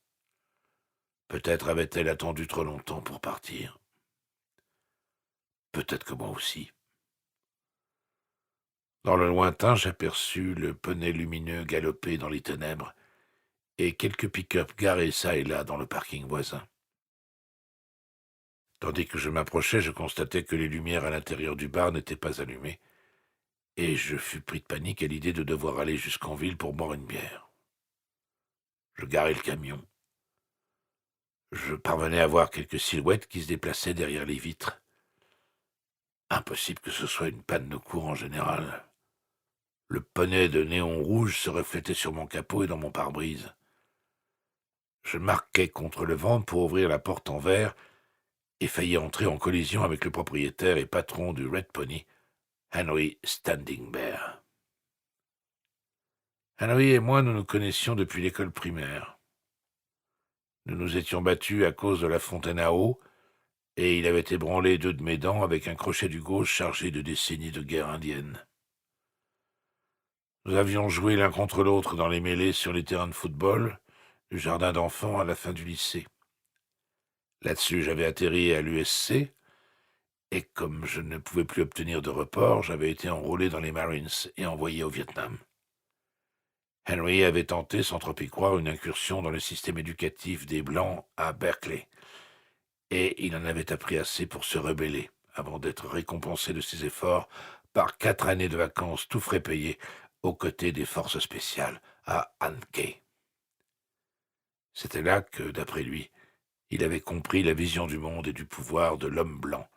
Peut-être avait-elle attendu trop longtemps pour partir. Peut-être que moi aussi. Dans le lointain, j'aperçus le poney lumineux galoper dans les ténèbres et quelques pick-up garés çà et là dans le parking voisin. Tandis que je m'approchais, je constatais que les lumières à l'intérieur du bar n'étaient pas allumées, et je fus pris de panique à l'idée de devoir aller jusqu'en ville pour boire une bière. Je garai le camion. Je parvenais à voir quelques silhouettes qui se déplaçaient derrière les vitres. Impossible que ce soit une panne de courant générale. Le poney de néon rouge se reflétait sur mon capot et dans mon pare-brise. Je marquai contre le vent pour ouvrir la porte en verre et faillis entrer en collision avec le propriétaire et patron du Red Pony, Henry Standing Bear. Henry et moi, nous nous connaissions depuis l'école primaire. Nous nous étions battus à cause de la fontaine à eau, et il avait ébranlé 2 de mes dents avec un crochet du gauche chargé de décennies de guerre indienne. Nous avions joué l'un contre l'autre dans les mêlées sur les terrains de football, du jardin d'enfants à la fin du lycée. Là-dessus, j'avais atterri à l'USC, et comme je ne pouvais plus obtenir de report, j'avais été enrôlé dans les Marines et envoyé au Vietnam. Henry avait tenté, sans trop y croire, une incursion dans le système éducatif des Blancs à Berkeley, et il en avait appris assez pour se rebeller, avant d'être récompensé de ses efforts par 4 années de vacances tout frais payées aux côtés des forces spéciales à Han Kay. C'était là que, d'après lui, il avait compris la vision du monde et du pouvoir de l'homme blanc,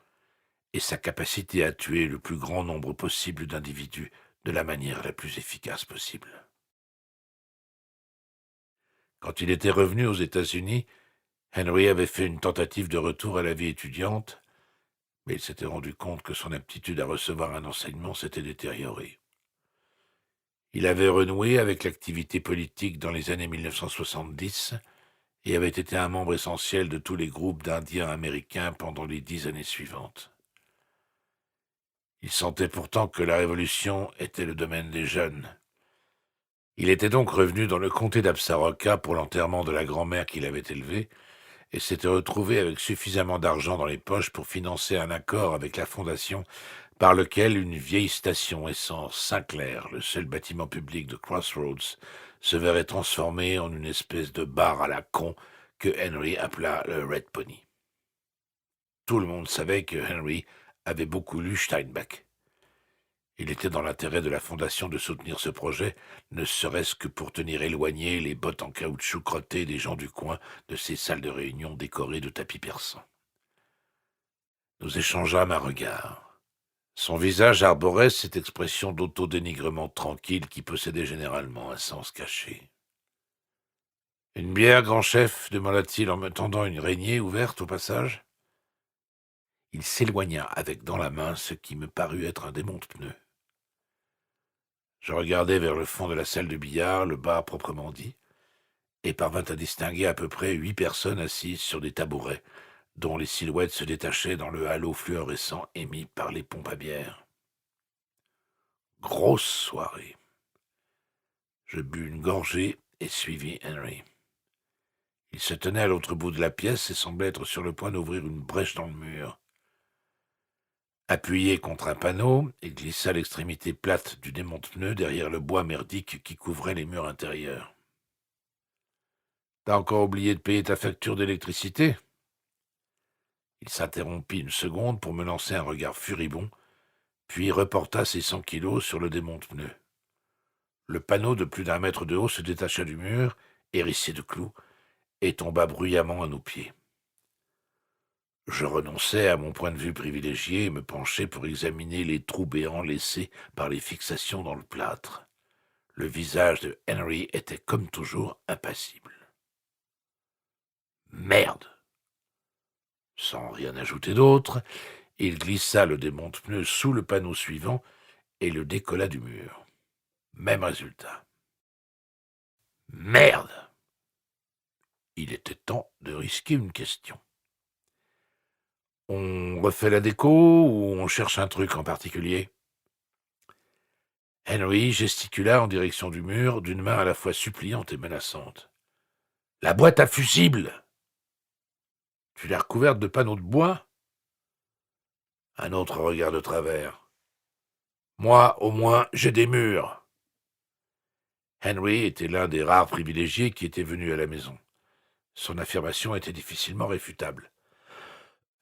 et sa capacité à tuer le plus grand nombre possible d'individus de la manière la plus efficace possible. Quand il était revenu aux États-Unis, Henry avait fait une tentative de retour à la vie étudiante, mais il s'était rendu compte que son aptitude à recevoir un enseignement s'était détériorée. Il avait renoué avec l'activité politique dans les années 1970 et avait été un membre essentiel de tous les groupes d'Indiens américains pendant les 10 années suivantes. Il sentait pourtant que la révolution était le domaine des jeunes. Il était donc revenu dans le comté d'Absaroka pour l'enterrement de la grand-mère qu'il avait élevée, et s'était retrouvé avec suffisamment d'argent dans les poches pour financer un accord avec la fondation par lequel une vieille station essence Sinclair, le seul bâtiment public de Crossroads, se verrait transformée en une espèce de bar à la con que Henry appela le Red Pony. Tout le monde savait que Henry avait beaucoup lu Steinbeck. Il était dans l'intérêt de la fondation de soutenir ce projet, ne serait-ce que pour tenir éloignées les bottes en caoutchouc crottées des gens du coin de ces salles de réunion décorées de tapis persans. Nous échangeâmes un regard. Son visage arborait cette expression d'autodénigrement tranquille qui possédait généralement un sens caché. « Une bière, grand chef » demanda-t-il en me tendant une raignée ouverte au passage. Il s'éloigna avec dans la main ce qui me parut être un démonte-pneus. Je regardai vers le fond de la salle de billard, le bar proprement dit, et parvint à distinguer à peu près 8 personnes assises sur des tabourets, dont les silhouettes se détachaient dans le halo fluorescent émis par les pompes à bière. Grosse soirée. Je bus une gorgée et suivis Henry. Il se tenait à l'autre bout de la pièce et semblait être sur le point d'ouvrir une brèche dans le mur. Appuyé contre un panneau, il glissa l'extrémité plate du démonte-pneu derrière le bois merdique qui couvrait les murs intérieurs. « T'as encore oublié de payer ta facture d'électricité ?» Il s'interrompit une seconde pour me lancer un regard furibond, puis reporta ses 100 kilos sur le démonte-pneu. Le panneau de plus d'1 mètre de haut se détacha du mur, hérissé de clous, et tomba bruyamment à nos pieds. Je renonçai à mon point de vue privilégié et me penchai pour examiner les trous béants laissés par les fixations dans le plâtre. Le visage de Henry était comme toujours impassible. « Merde !» Sans rien ajouter d'autre, il glissa le démonte-pneu sous le panneau suivant et le décolla du mur. Même résultat. « Merde !» Il était temps de risquer une question. On refait la déco ou on cherche un truc en particulier ? Henry gesticula en direction du mur, d'une main à la fois suppliante et menaçante. « La boîte à fusibles !»« Tu l'as recouverte de panneaux de bois ?» Un autre regard de travers. « Moi, au moins, j'ai des murs !» Henry était l'un des rares privilégiés qui étaient venus à la maison. Son affirmation était difficilement réfutable.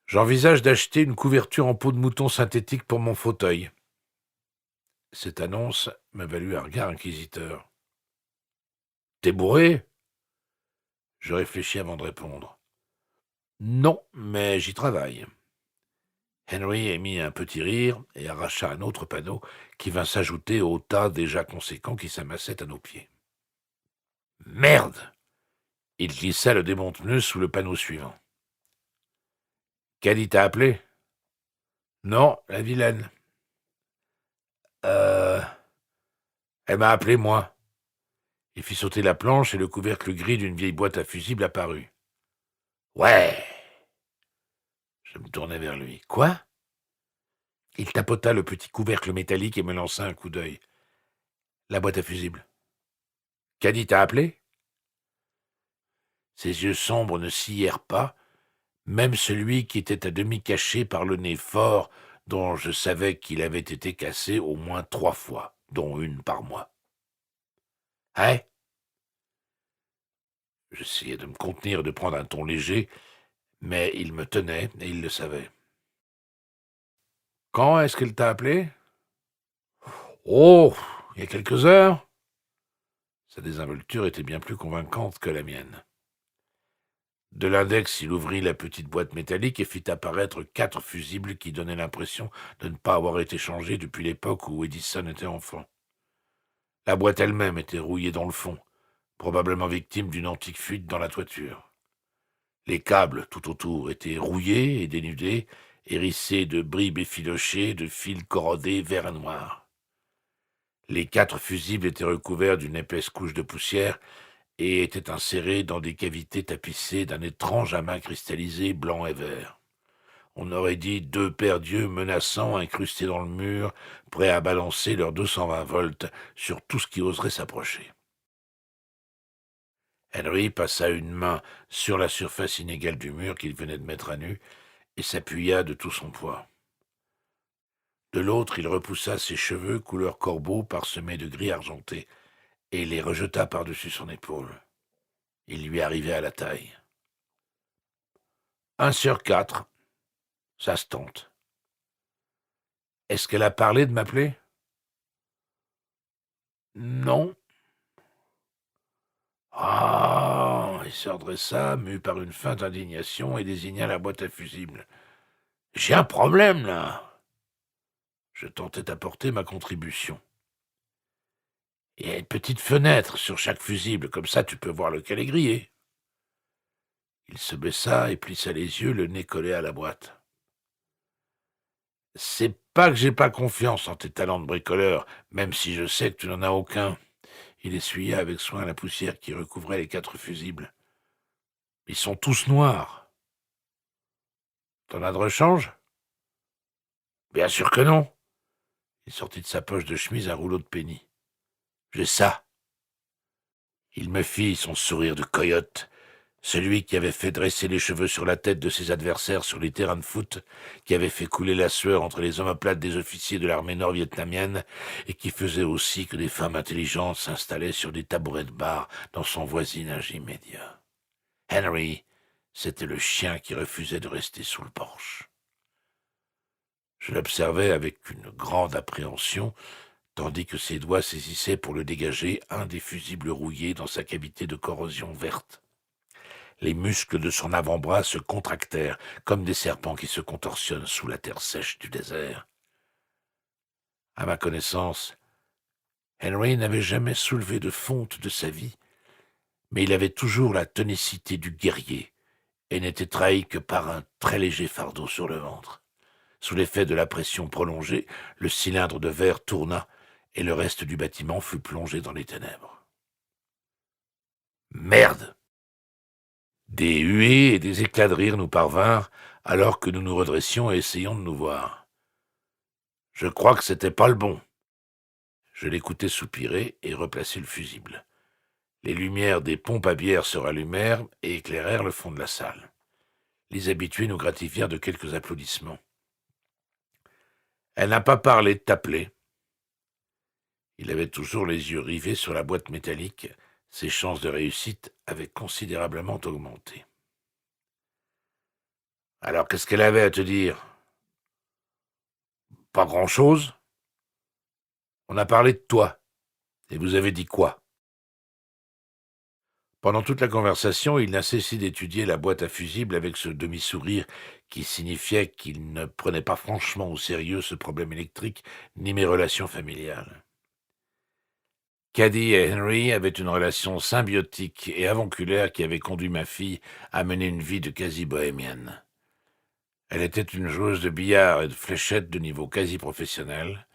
J'envisage d'acheter une couverture en peau de mouton synthétique pour mon fauteuil. Cette annonce me valut un regard inquisiteur. « T'es bourré ?» Je réfléchis avant de répondre. « Non, mais j'y travaille. » Henry émit un petit rire et arracha un autre panneau qui vint s'ajouter au tas déjà conséquent qui s'amassait à nos pieds. « Merde !» Il glissa le démonte-pneu sous le panneau suivant. « Caddy t'a appelé ?»« Non, la vilaine. »« Elle m'a appelé, moi. » Il fit sauter la planche et le couvercle gris d'une vieille boîte à fusibles apparut. « Ouais !» Je me tournai vers lui. « Quoi ?» Il tapota le petit couvercle métallique et me lança un coup d'œil. « La boîte à fusibles. »« Caddy t'a appelé ?» Ses yeux sombres ne scièrent pas, même celui qui était à demi caché par le nez fort, dont je savais qu'il avait été cassé au moins 3 fois, dont une par mois. « Hein ?» J'essayais de me contenir et de prendre un ton léger, mais il me tenait et il le savait. « Quand est-ce qu'elle t'a appelé ?»« Oh, il y a quelques heures. » Sa désinvolture était bien plus convaincante que la mienne. De l'index, il ouvrit la petite boîte métallique et fit apparaître 4 fusibles qui donnaient l'impression de ne pas avoir été changés depuis l'époque où Edison était enfant. La boîte elle-même était rouillée dans le fond, probablement victime d'une antique fuite dans la toiture. Les câbles tout autour étaient rouillés et dénudés, hérissés de bribes effilochées, de fils corrodés vert et noir. Les 4 fusibles étaient recouverts d'une épaisse couche de poussière et étaient insérés dans des cavités tapissées d'un étrange amas cristallisé blanc et vert. On aurait dit 2 paires d'yeux menaçants incrustés dans le mur, prêts à balancer leurs 220 volts sur tout ce qui oserait s'approcher. Henry passa une main sur la surface inégale du mur qu'il venait de mettre à nu et s'appuya de tout son poids. De l'autre, il repoussa ses cheveux couleur corbeau parsemés de gris argenté et les rejeta par-dessus son épaule. Il lui arrivait à la taille. 1 sur 4, ça se tente. Est-ce qu'elle a parlé de m'appeler ? Non. Ah, il se redressa, mu par une feinte indignation, et désigna la boîte à fusibles. J'ai un problème, là. Je tentais d'apporter ma contribution. Il y a une petite fenêtre sur chaque fusible, comme ça tu peux voir lequel est grillé. Il se baissa et plissa les yeux, le nez collé à la boîte. C'est pas que j'ai pas confiance en tes talents de bricoleur, même si je sais que tu n'en as aucun. Il essuya avec soin la poussière qui recouvrait les 4 fusibles. Ils sont tous noirs. T'en as de rechange ? Bien sûr que non. Il sortit de sa poche de chemise un rouleau de penny. J'ai ça. Il me fit son sourire de coyote, celui qui avait fait dresser les cheveux sur la tête de ses adversaires sur les terrains de foot, qui avait fait couler la sueur entre les omoplates des officiers de l'armée nord-vietnamienne et qui faisait aussi que des femmes intelligentes s'installaient sur des tabourets de bar dans son voisinage immédiat. Henry, c'était le chien qui refusait de rester sous le porche. Je l'observais avec une grande appréhension, tandis que ses doigts saisissaient pour le dégager un des fusibles rouillés dans sa cavité de corrosion verte. Les muscles de son avant-bras se contractèrent, comme des serpents qui se contorsionnent sous la terre sèche du désert. À ma connaissance, Henry n'avait jamais soulevé de fonte de sa vie, mais il avait toujours la tonicité du guerrier et n'était trahi que par un très léger fardeau sur le ventre. Sous l'effet de la pression prolongée, le cylindre de verre tourna et le reste du bâtiment fut plongé dans les ténèbres. Merde! Des huées et des éclats de rire nous parvinrent alors que nous nous redressions et essayions de nous voir. Je crois que c'était pas le bon. Je l'écoutais soupirer et replacer le fusible. Les lumières des pompes à bière se rallumèrent et éclairèrent le fond de la salle. Les habitués nous gratifièrent de quelques applaudissements. Elle n'a pas parlé de t'appeler. Il avait toujours les yeux rivés sur la boîte métallique. Ses chances de réussite avaient considérablement augmenté. Alors, qu'est-ce qu'elle avait à te dire ? Pas grand-chose. On a parlé de toi. Et vous avez dit quoi ? Pendant toute la conversation, il n'a cessé d'étudier la boîte à fusibles avec ce demi-sourire qui signifiait qu'il ne prenait pas franchement au sérieux ce problème électrique ni mes relations familiales. Caddy et Henry avaient une relation symbiotique et avonculaire qui avait conduit ma fille à mener une vie de quasi-bohémienne. Elle était une joueuse de billard et de fléchettes de niveau quasi-professionnel,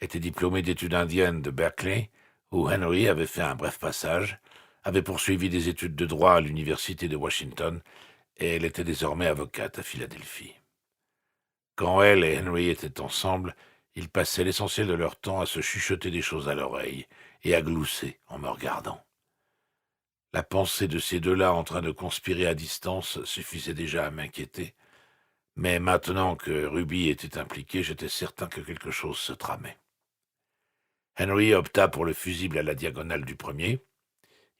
était diplômée d'études indiennes de Berkeley, où Henry avait fait un bref passage, avait poursuivi des études de droit à l'université de Washington, et elle était désormais avocate à Philadelphie. Quand elle et Henry étaient ensemble, ils passaient l'essentiel de leur temps à se chuchoter des choses à l'oreille et à glousser en me regardant. La pensée de ces deux-là en train de conspirer à distance suffisait déjà à m'inquiéter, mais maintenant que Ruby était impliquée, j'étais certain que quelque chose se tramait. Henry opta pour le fusible à la diagonale du premier.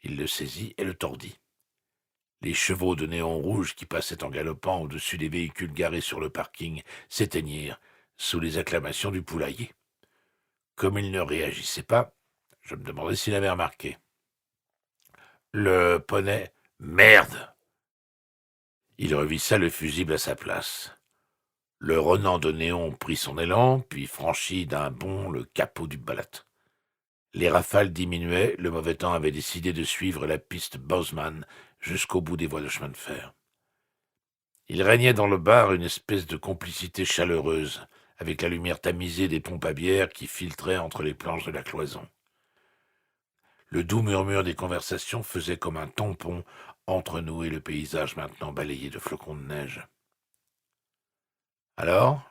Il le saisit et le tordit. Les chevaux de néon rouge qui passaient en galopant au-dessus des véhicules garés sur le parking s'éteignirent sous les acclamations du poulailler. Comme il ne réagissait pas, je me demandais s'il avait remarqué. Le poney, merde! Il revissa le fusible à sa place. Le Renan de néon prit son élan, puis franchit d'un bond le capot du Balat. Les rafales diminuaient, le mauvais temps avait décidé de suivre la piste Bozeman jusqu'au bout des voies de chemin de fer. Il régnait dans le bar une espèce de complicité chaleureuse, avec la lumière tamisée des pompes à bière qui filtraient entre les planches de la cloison. Le doux murmure des conversations faisait comme un tampon entre nous et le paysage maintenant balayé de flocons de neige. « Alors,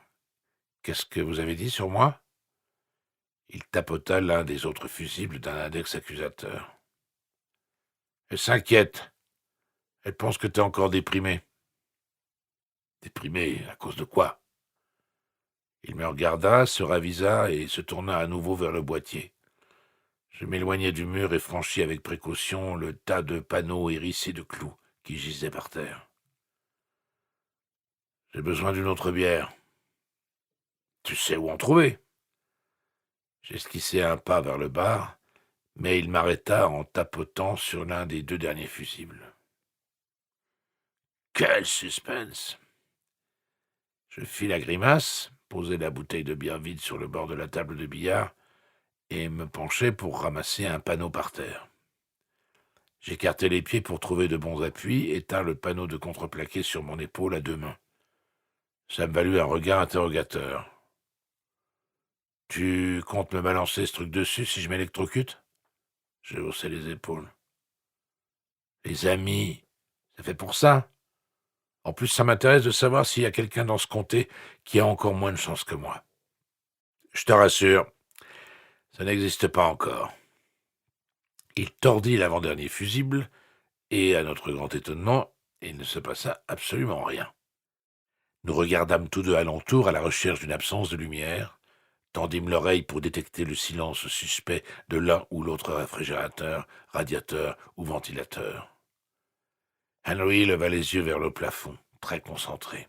qu'est-ce que vous avez dit sur moi ?» Il tapota l'un des autres fusibles d'un index accusateur. « Elle s'inquiète. Elle pense que t'es encore déprimé. » « Déprimé à cause de quoi ?» Il me regarda, se ravisa et se tourna à nouveau vers le boîtier. Je m'éloignai du mur et franchis avec précaution le tas de panneaux hérissés de clous qui gisaient par terre. « J'ai besoin d'une autre bière. »« Tu sais où en trouver ?» J'esquissai un pas vers le bar, mais il m'arrêta en tapotant sur l'un des deux derniers fusibles. Quel suspense! Je fis la grimace, posai la bouteille de bière vide sur le bord de la table de billard et me penchai pour ramasser un panneau par terre. J'écartai les pieds pour trouver de bons appuis et tins le panneau de contreplaqué sur mon épaule à deux mains. Ça me valut un regard interrogateur. « Tu comptes me balancer ce truc dessus si je m'électrocute ?» Je haussai les épaules. « Les amis, c'est fait pour ça. En plus, ça m'intéresse de savoir s'il y a quelqu'un dans ce comté qui a encore moins de chance que moi. Je te rassure, ça n'existe pas encore. » Il tordit l'avant-dernier fusible, et, à notre grand étonnement, il ne se passa absolument rien. Nous regardâmes tous deux alentour à la recherche d'une absence de lumière, tendîmes l'oreille pour détecter le silence suspect de l'un ou l'autre réfrigérateur, radiateur ou ventilateur. Henry leva les yeux vers le plafond, très concentré.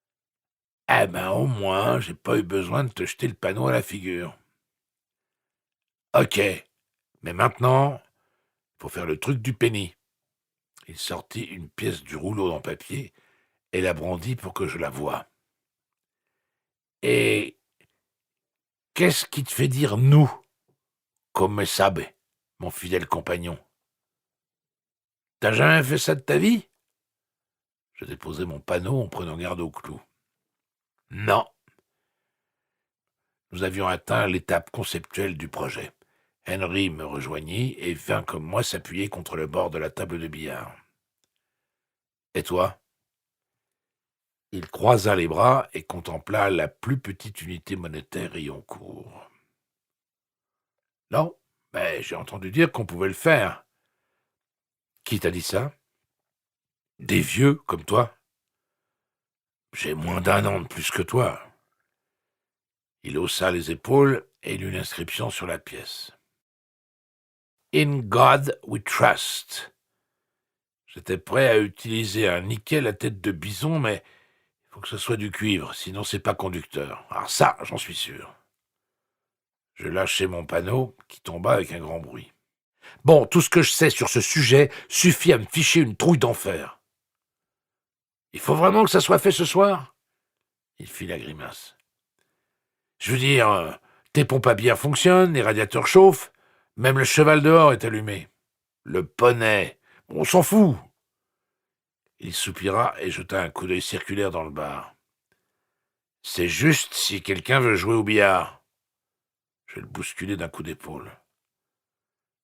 « Eh ben, au moins, j'ai pas eu besoin de te jeter le panneau à la figure. »« Ok, mais maintenant, faut faire le truc du penny. » Il sortit une pièce du rouleau en papier et la brandit pour que je la voie. « Et qu'est-ce qui te fait dire « nous » comme sabe, mon fidèle compagnon? T'as jamais fait ça de ta vie? » Je déposai mon panneau en prenant garde au clou. « Non. » Nous avions atteint l'étape conceptuelle du projet. Henry me rejoignit et vint comme moi s'appuyer contre le bord de la table de billard. « Et toi ?» Il croisa les bras et contempla la plus petite unité monétaire ayant cours. « Non, mais j'ai entendu dire qu'on pouvait le faire. » « Qui t'a dit ça? »« Des vieux comme toi. »« J'ai moins d'un an de plus que toi. » Il haussa les épaules et lut l'inscription sur la pièce. « In God we trust. » J'étais prêt à utiliser un nickel à tête de bison, mais il faut que ce soit du cuivre, sinon c'est pas conducteur. Alors ça, j'en suis sûr. Je lâchai mon panneau, qui tomba avec un grand bruit. « Bon, tout ce que je sais sur ce sujet suffit à me ficher une trouille d'enfer. »« Il faut vraiment que ça soit fait ce soir ?» Il fit la grimace. « Je veux dire, tes pompes à bière fonctionnent, les radiateurs chauffent, même le cheval dehors est allumé. Le poney, on s'en fout. » Il soupira et jeta un coup d'œil circulaire dans le bar. « C'est juste si quelqu'un veut jouer au billard. » Je le bousculai d'un coup d'épaule.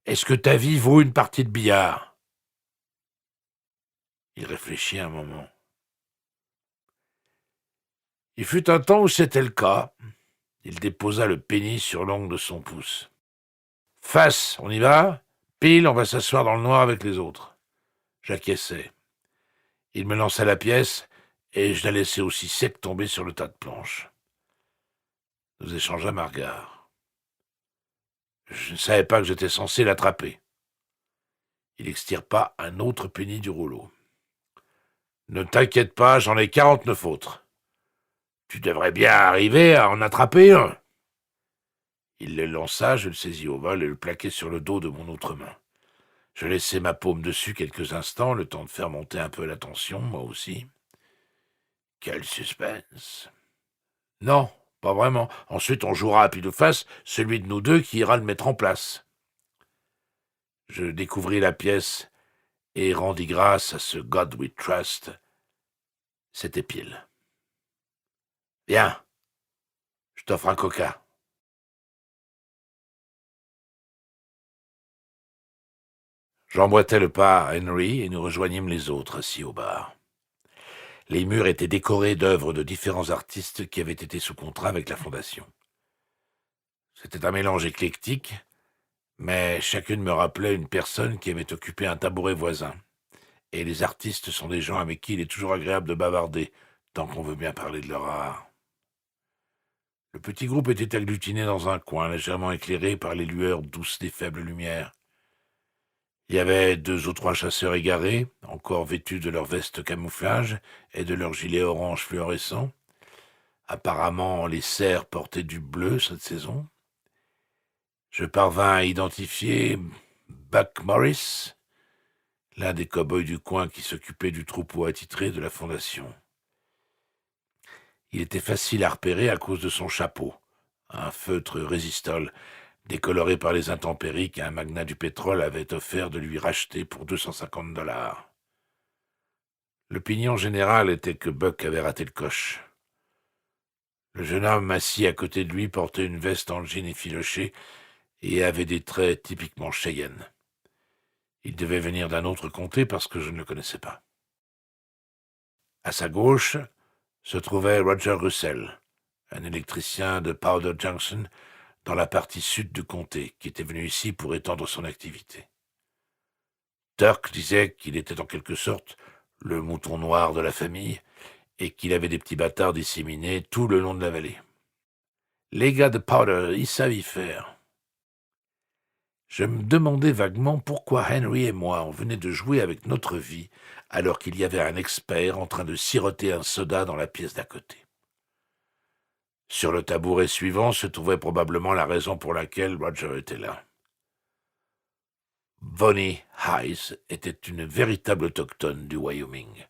« Est-ce que ta vie vaut une partie de billard ?» Il réfléchit un moment. Il fut un temps où c'était le cas. Il déposa le penny sur l'ongle de son pouce. Face, on y va? Pile, on va s'asseoir dans le noir avec les autres. J'acquiesçai. Il me lança la pièce, et je la laissai aussi sec tomber sur le tas de planches. Nous échangeâmes un regard. Je ne savais pas que j'étais censé l'attraper. Il extirpa un autre penny du rouleau. Ne t'inquiète pas, j'en ai 49 autres. Tu devrais bien arriver à en attraper un. Il le lança, je le saisis au vol et le plaquai sur le dos de mon autre main. Je laissai ma paume dessus quelques instants, le temps de faire monter un peu la tension, moi aussi. Quel suspense. Non, pas vraiment. Ensuite, on jouera à pile ou face celui de nous deux qui ira le mettre en place. Je découvris la pièce et rendis grâce à ce God we trust. C'était pile. Viens, je t'offre un coca. J'emboîtai le pas à Henry et nous rejoignîmes les autres assis au bar. Les murs étaient décorés d'œuvres de différents artistes qui avaient été sous contrat avec la Fondation. C'était un mélange éclectique, mais chacune me rappelait une personne qui avait occupé un tabouret voisin. Et les artistes sont des gens avec qui il est toujours agréable de bavarder, tant qu'on veut bien parler de leur art. Le petit groupe était agglutiné dans un coin, légèrement éclairé par les lueurs douces des faibles lumières. Il y avait 2 ou 3 chasseurs égarés, encore vêtus de leurs vestes camouflage et de leurs gilets orange fluorescents. Apparemment, les cerfs portaient du bleu cette saison. Je parvins à identifier Buck Morris, l'un des cow-boys du coin qui s'occupait du troupeau attitré de la Fondation. Il était facile à repérer à cause de son chapeau, un feutre résistol, décoloré par les intempéries qu'un magnat du pétrole avait offert de lui racheter pour $250. L'opinion générale était que Buck avait raté le coche. Le jeune homme assis à côté de lui portait une veste en jean effiloché et avait des traits typiquement Cheyenne. Il devait venir d'un autre comté parce que je ne le connaissais pas. À sa gauche se trouvait Roger Russell, un électricien de Powder Junction dans la partie sud du comté, qui était venu ici pour étendre son activité. Turk disait qu'il était en quelque sorte le mouton noir de la famille et qu'il avait des petits bâtards disséminés tout le long de la vallée. Les gars de Powder, ils savent y faire. Je me demandais vaguement pourquoi Henry et moi on venait de jouer avec notre vie alors qu'il y avait un expert en train de siroter un soda dans la pièce d'à côté. Sur le tabouret suivant se trouvait probablement la raison pour laquelle Roger était là. Vonnie Hayes était une véritable autochtone du Wyoming.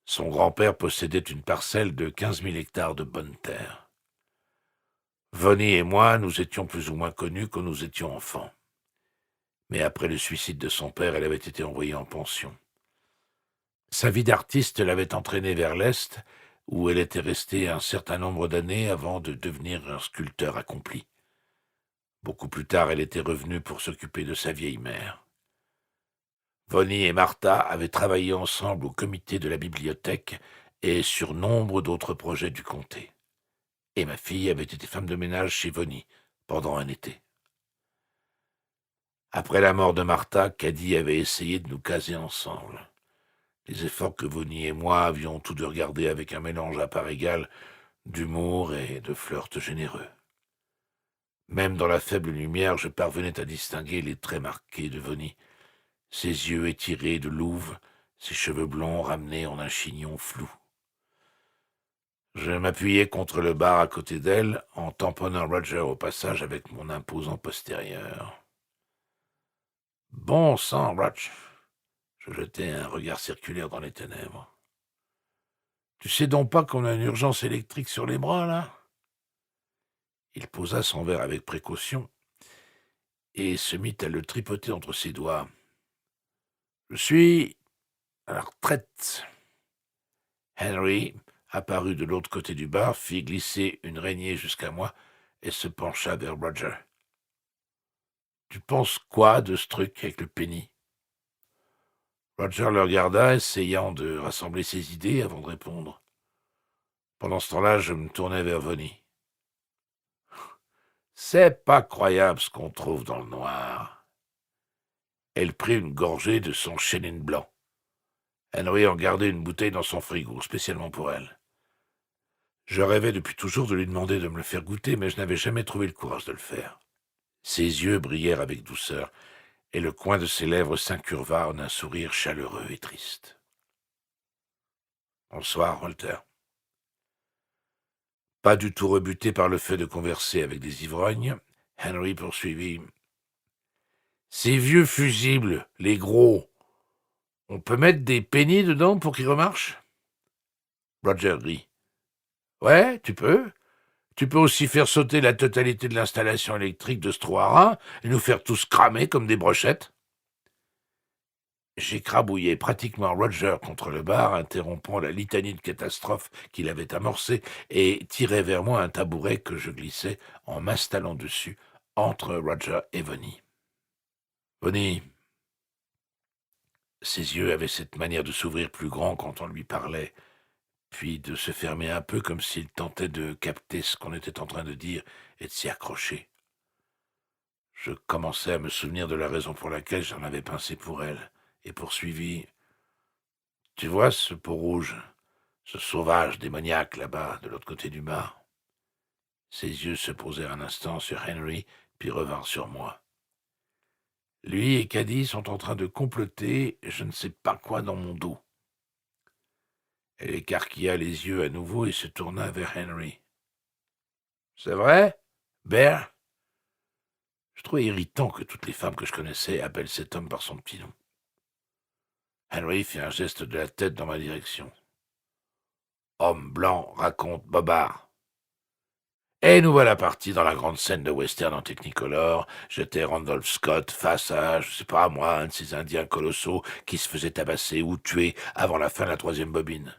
Son grand-père possédait une parcelle de 15 000 hectares de bonne terre. Vonnie et moi, nous étions plus ou moins connus quand nous étions enfants. Mais après le suicide de son père, elle avait été envoyée en pension. Sa vie d'artiste l'avait entraînée vers l'Est, où elle était restée un certain nombre d'années avant de devenir un sculpteur accompli. Beaucoup plus tard, elle était revenue pour s'occuper de sa vieille mère. Vonnie et Martha avaient travaillé ensemble au comité de la bibliothèque et sur nombre d'autres projets du comté. Et ma fille avait été femme de ménage chez Vonnie pendant un été. Après la mort de Martha, Caddy avait essayé de nous caser ensemble. Les efforts que Vonnie et moi avions tous deux regardés avec un mélange à part égale d'humour et de flirt généreux. Même dans la faible lumière, je parvenais à distinguer les traits marqués de Vonnie, ses yeux étirés de louve, ses cheveux blonds ramenés en un chignon flou. Je m'appuyai contre le bar à côté d'elle, en tamponnant Roger au passage avec mon imposant postérieur. « Bon sang, Roger !» Je jetai un regard circulaire dans les ténèbres. « Tu sais donc pas qu'on a une urgence électrique sur les bras, là ?» Il posa son verre avec précaution et se mit à le tripoter entre ses doigts. « Je suis à la retraite. » Henry, apparu de l'autre côté du bar, fit glisser une rainée jusqu'à moi et se pencha vers Roger. « Tu penses quoi de ce truc avec le penny ?» Roger le regarda, essayant de rassembler ses idées avant de répondre. Pendant ce temps-là, je me tournais vers Vonnie. C'est pas croyable ce qu'on trouve dans le noir. Elle prit une gorgée de son chénin blanc. Henry en gardait une bouteille dans son frigo, spécialement pour elle. Je rêvais depuis toujours de lui demander de me le faire goûter, mais je n'avais jamais trouvé le courage de le faire. Ses yeux brillèrent avec douceur, et le coin de ses lèvres s'incurva en un sourire chaleureux et triste. « Bonsoir, Walter. » Pas du tout rebuté par le fait de converser avec des ivrognes, Henry poursuivit. « Ces vieux fusibles, les gros, on peut mettre des pennies dedans pour qu'ils remarchent ?» Roger rit. « Ouais, tu peux. Tu peux aussi faire sauter la totalité de l'installation électrique de ce trou à rats et nous faire tous cramer comme des brochettes. » J'écrabouillai pratiquement Roger contre le bar, interrompant la litanie de catastrophes qu'il avait amorcée, et tirai vers moi un tabouret que je glissai en m'installant dessus, entre Roger et Vonnie. Vonnie, ses yeux avaient cette manière de s'ouvrir plus grand quand on lui parlait, puis de se fermer un peu comme s'il tentait de capter ce qu'on était en train de dire et de s'y accrocher. Je commençai à me souvenir de la raison pour laquelle j'en avais pincé pour elle, et poursuivis. « Tu vois ce peau rouge, ce sauvage démoniaque là-bas, de l'autre côté du bar ?» Ses yeux se posèrent un instant sur Henry, puis revinrent sur moi. « Lui et Caddy sont en train de comploter je ne sais pas quoi dans mon dos. » Elle écarquilla les yeux à nouveau et se tourna vers Henry. « C'est vrai, Bear ?» Je trouvais irritant que toutes les femmes que je connaissais appellent cet homme par son petit nom. Henry fit un geste de la tête dans ma direction. « Homme blanc raconte bobard. » Et nous voilà partis dans la grande scène de western en Technicolor. J'étais Randolph Scott face à, je sais pas moi, un de ces Indiens colossaux qui se faisaient tabasser ou tuer avant la fin de la 3e bobine.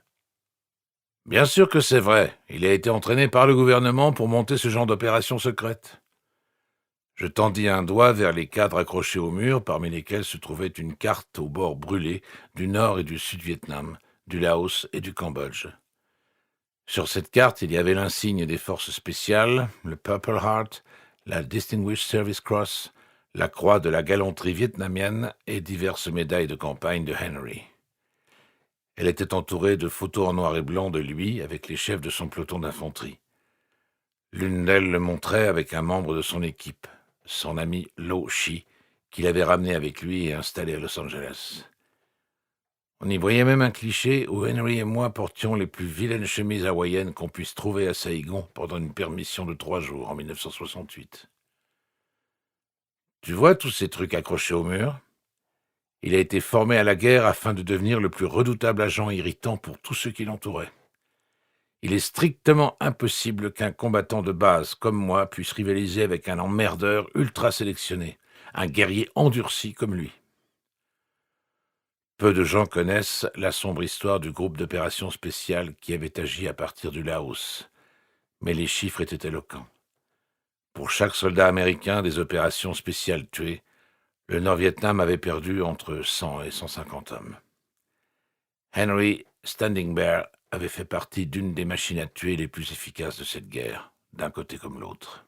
Bien sûr que c'est vrai. Il a été entraîné par le gouvernement pour monter ce genre d'opération secrète. Je tendis un doigt vers les cadres accrochés au mur, parmi lesquels se trouvait une carte aux bords brûlés du Nord et du Sud-Vietnam, du Laos et du Cambodge. Sur cette carte, il y avait l'insigne des forces spéciales, le Purple Heart, la Distinguished Service Cross, la croix de la galanterie vietnamienne et diverses médailles de campagne de Henry. Elle était entourée de photos en noir et blanc de lui avec les chefs de son peloton d'infanterie. L'une d'elles le montrait avec un membre de son équipe, son ami Lo Chi, qu'il avait ramené avec lui et installé à Los Angeles. On y voyait même un cliché où Henry et moi portions les plus vilaines chemises hawaïennes qu'on puisse trouver à Saïgon pendant une permission de 3 jours en 1968. Tu vois tous ces trucs accrochés au mur ? Il a été formé à la guerre afin de devenir le plus redoutable agent irritant pour tous ceux qui l'entouraient. Il est strictement impossible qu'un combattant de base comme moi puisse rivaliser avec un emmerdeur ultra sélectionné, un guerrier endurci comme lui. Peu de gens connaissent la sombre histoire du groupe d'opérations spéciales qui avait agi à partir du Laos, mais les chiffres étaient éloquents. Pour chaque soldat américain des opérations spéciales tué, le Nord-Vietnam avait perdu entre 100 et 150 hommes. Henry Standing Bear avait fait partie d'une des machines à tuer les plus efficaces de cette guerre, d'un côté comme l'autre.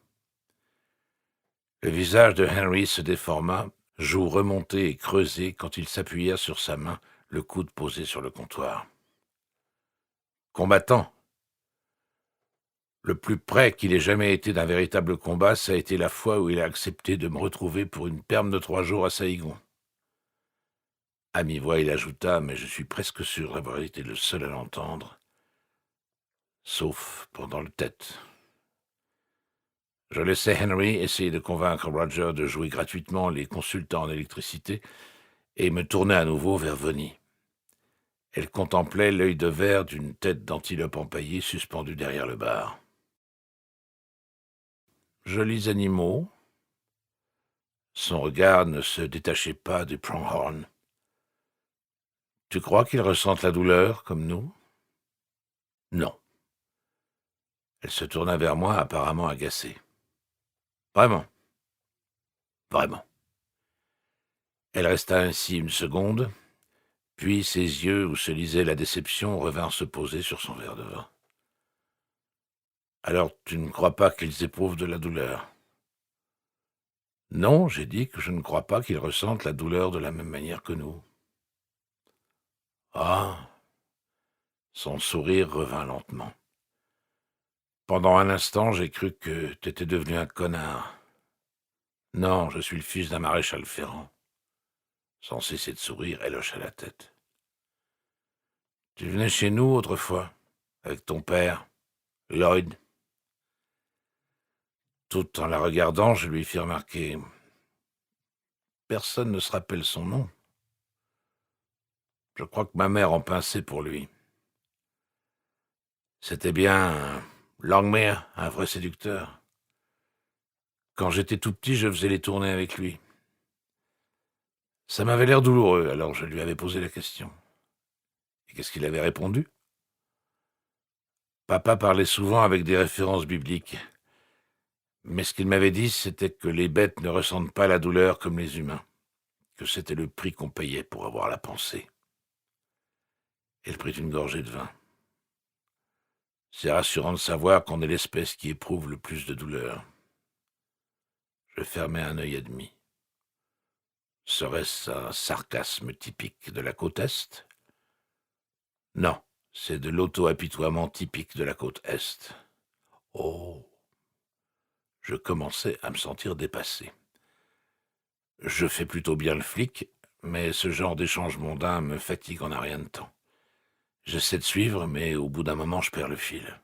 Le visage de Henry se déforma, joues remontées et creusées quand il s'appuya sur sa main, le coude posé sur le comptoir. Combattant. Le plus près qu'il ait jamais été d'un véritable combat, ça a été la fois où il a accepté de me retrouver pour une perme de 3 jours à Saïgon. À mi-voix, il ajouta, mais je suis presque sûr d'avoir été le seul à l'entendre, sauf pendant le tête. Je laissai Henry essayer de convaincre Roger de jouer gratuitement les consultants en électricité et me tournai à nouveau vers Vonnie. Elle contemplait l'œil de verre d'une tête d'antilope empaillée suspendue derrière le bar. Jolis animaux. Son regard ne se détachait pas du pronghorn. Tu crois qu'ils ressentent la douleur, comme nous ? Non. Elle se tourna vers moi, apparemment agacée. Vraiment. Vraiment. Elle resta ainsi une seconde, puis ses yeux où se lisait la déception revinrent se poser sur son verre de vin. Alors tu ne crois pas qu'ils éprouvent de la douleur? Non, j'ai dit que je ne crois pas qu'ils ressentent la douleur de la même manière que nous. Ah, son sourire revint lentement. Pendant un instant, j'ai cru que t'étais devenu un connard. Non, je suis le fils d'un maréchal ferrant. Sans cesser de sourire, elle hocha la tête. Tu venais chez nous autrefois, avec ton père, Lloyd. Tout en la regardant, je lui fis remarquer. Personne ne se rappelle son nom. Je crois que ma mère en pinçait pour lui. C'était bien Langmuir, un vrai séducteur. Quand j'étais tout petit, je faisais les tournées avec lui. Ça m'avait l'air douloureux, alors je lui avais posé la question. Et qu'est-ce qu'il avait répondu? Papa parlait souvent avec des références bibliques. Mais ce qu'il m'avait dit, c'était que les bêtes ne ressentent pas la douleur comme les humains, que c'était le prix qu'on payait pour avoir la pensée. Elle prit une gorgée de vin. C'est rassurant de savoir qu'on est l'espèce qui éprouve le plus de douleur. Je fermai un œil et demi. Serait-ce un sarcasme typique de la côte Est? Non, c'est de l'auto-apitoiement typique de la côte Est. Oh, je commençais à me sentir dépassé. Je fais plutôt bien le flic, mais ce genre d'échange mondain me fatigue en un rien de temps. J'essaie de suivre, mais au bout d'un moment, je perds le fil.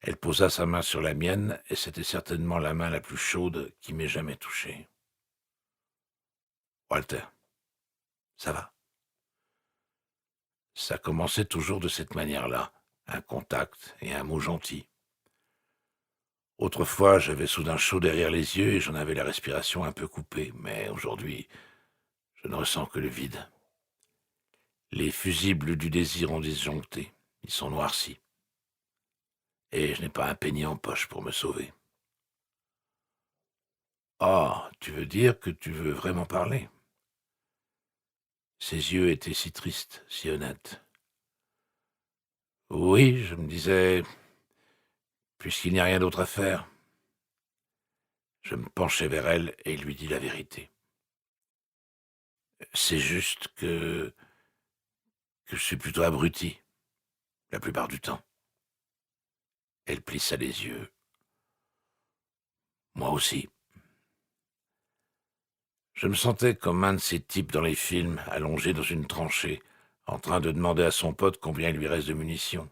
Elle posa sa main sur la mienne, et c'était certainement la main la plus chaude qui m'ait jamais touché. Walter, ça va? Ça commençait toujours de cette manière-là, un contact et un mot gentil. Autrefois, j'avais soudain chaud derrière les yeux et j'en avais la respiration un peu coupée, mais aujourd'hui, je ne ressens que le vide. Les fusibles du désir ont disjoncté, ils sont noircis. Et je n'ai pas un penny en poche pour me sauver. Ah, tu veux dire que tu veux vraiment parler? Ses yeux étaient si tristes, si honnêtes. Oui, je me disais, puisqu'il n'y a rien d'autre à faire. Je me penchai vers elle et lui dis la vérité. C'est juste que je suis plutôt abruti, la plupart du temps. Elle plissa les yeux. Moi aussi. Je me sentais comme un de ces types dans les films, allongé dans une tranchée, en train de demander à son pote combien il lui reste de munitions.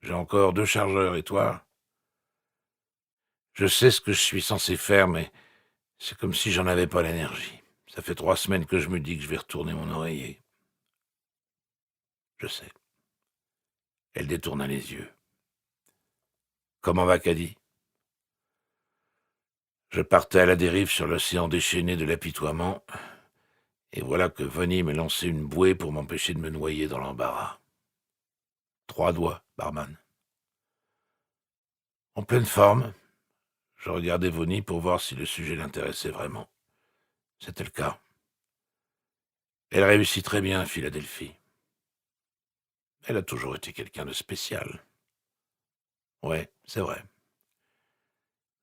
J'ai encore 2 chargeurs, et toi? Je sais ce que je suis censé faire, mais c'est comme si j'en avais pas l'énergie. Ça fait 3 semaines que je me dis que je vais retourner mon oreiller. Je sais. Elle détourna les yeux. Comment va Caddy? Je partais à la dérive sur l'océan déchaîné de l'apitoiement, et voilà que Vonnie me lançait une bouée pour m'empêcher de me noyer dans l'embarras. 3 doigts, barman. En pleine forme, je regardais Vonnie pour voir si le sujet l'intéressait vraiment. C'était le cas. Elle réussit très bien à Philadelphie. Elle a toujours été quelqu'un de spécial. Ouais, c'est vrai.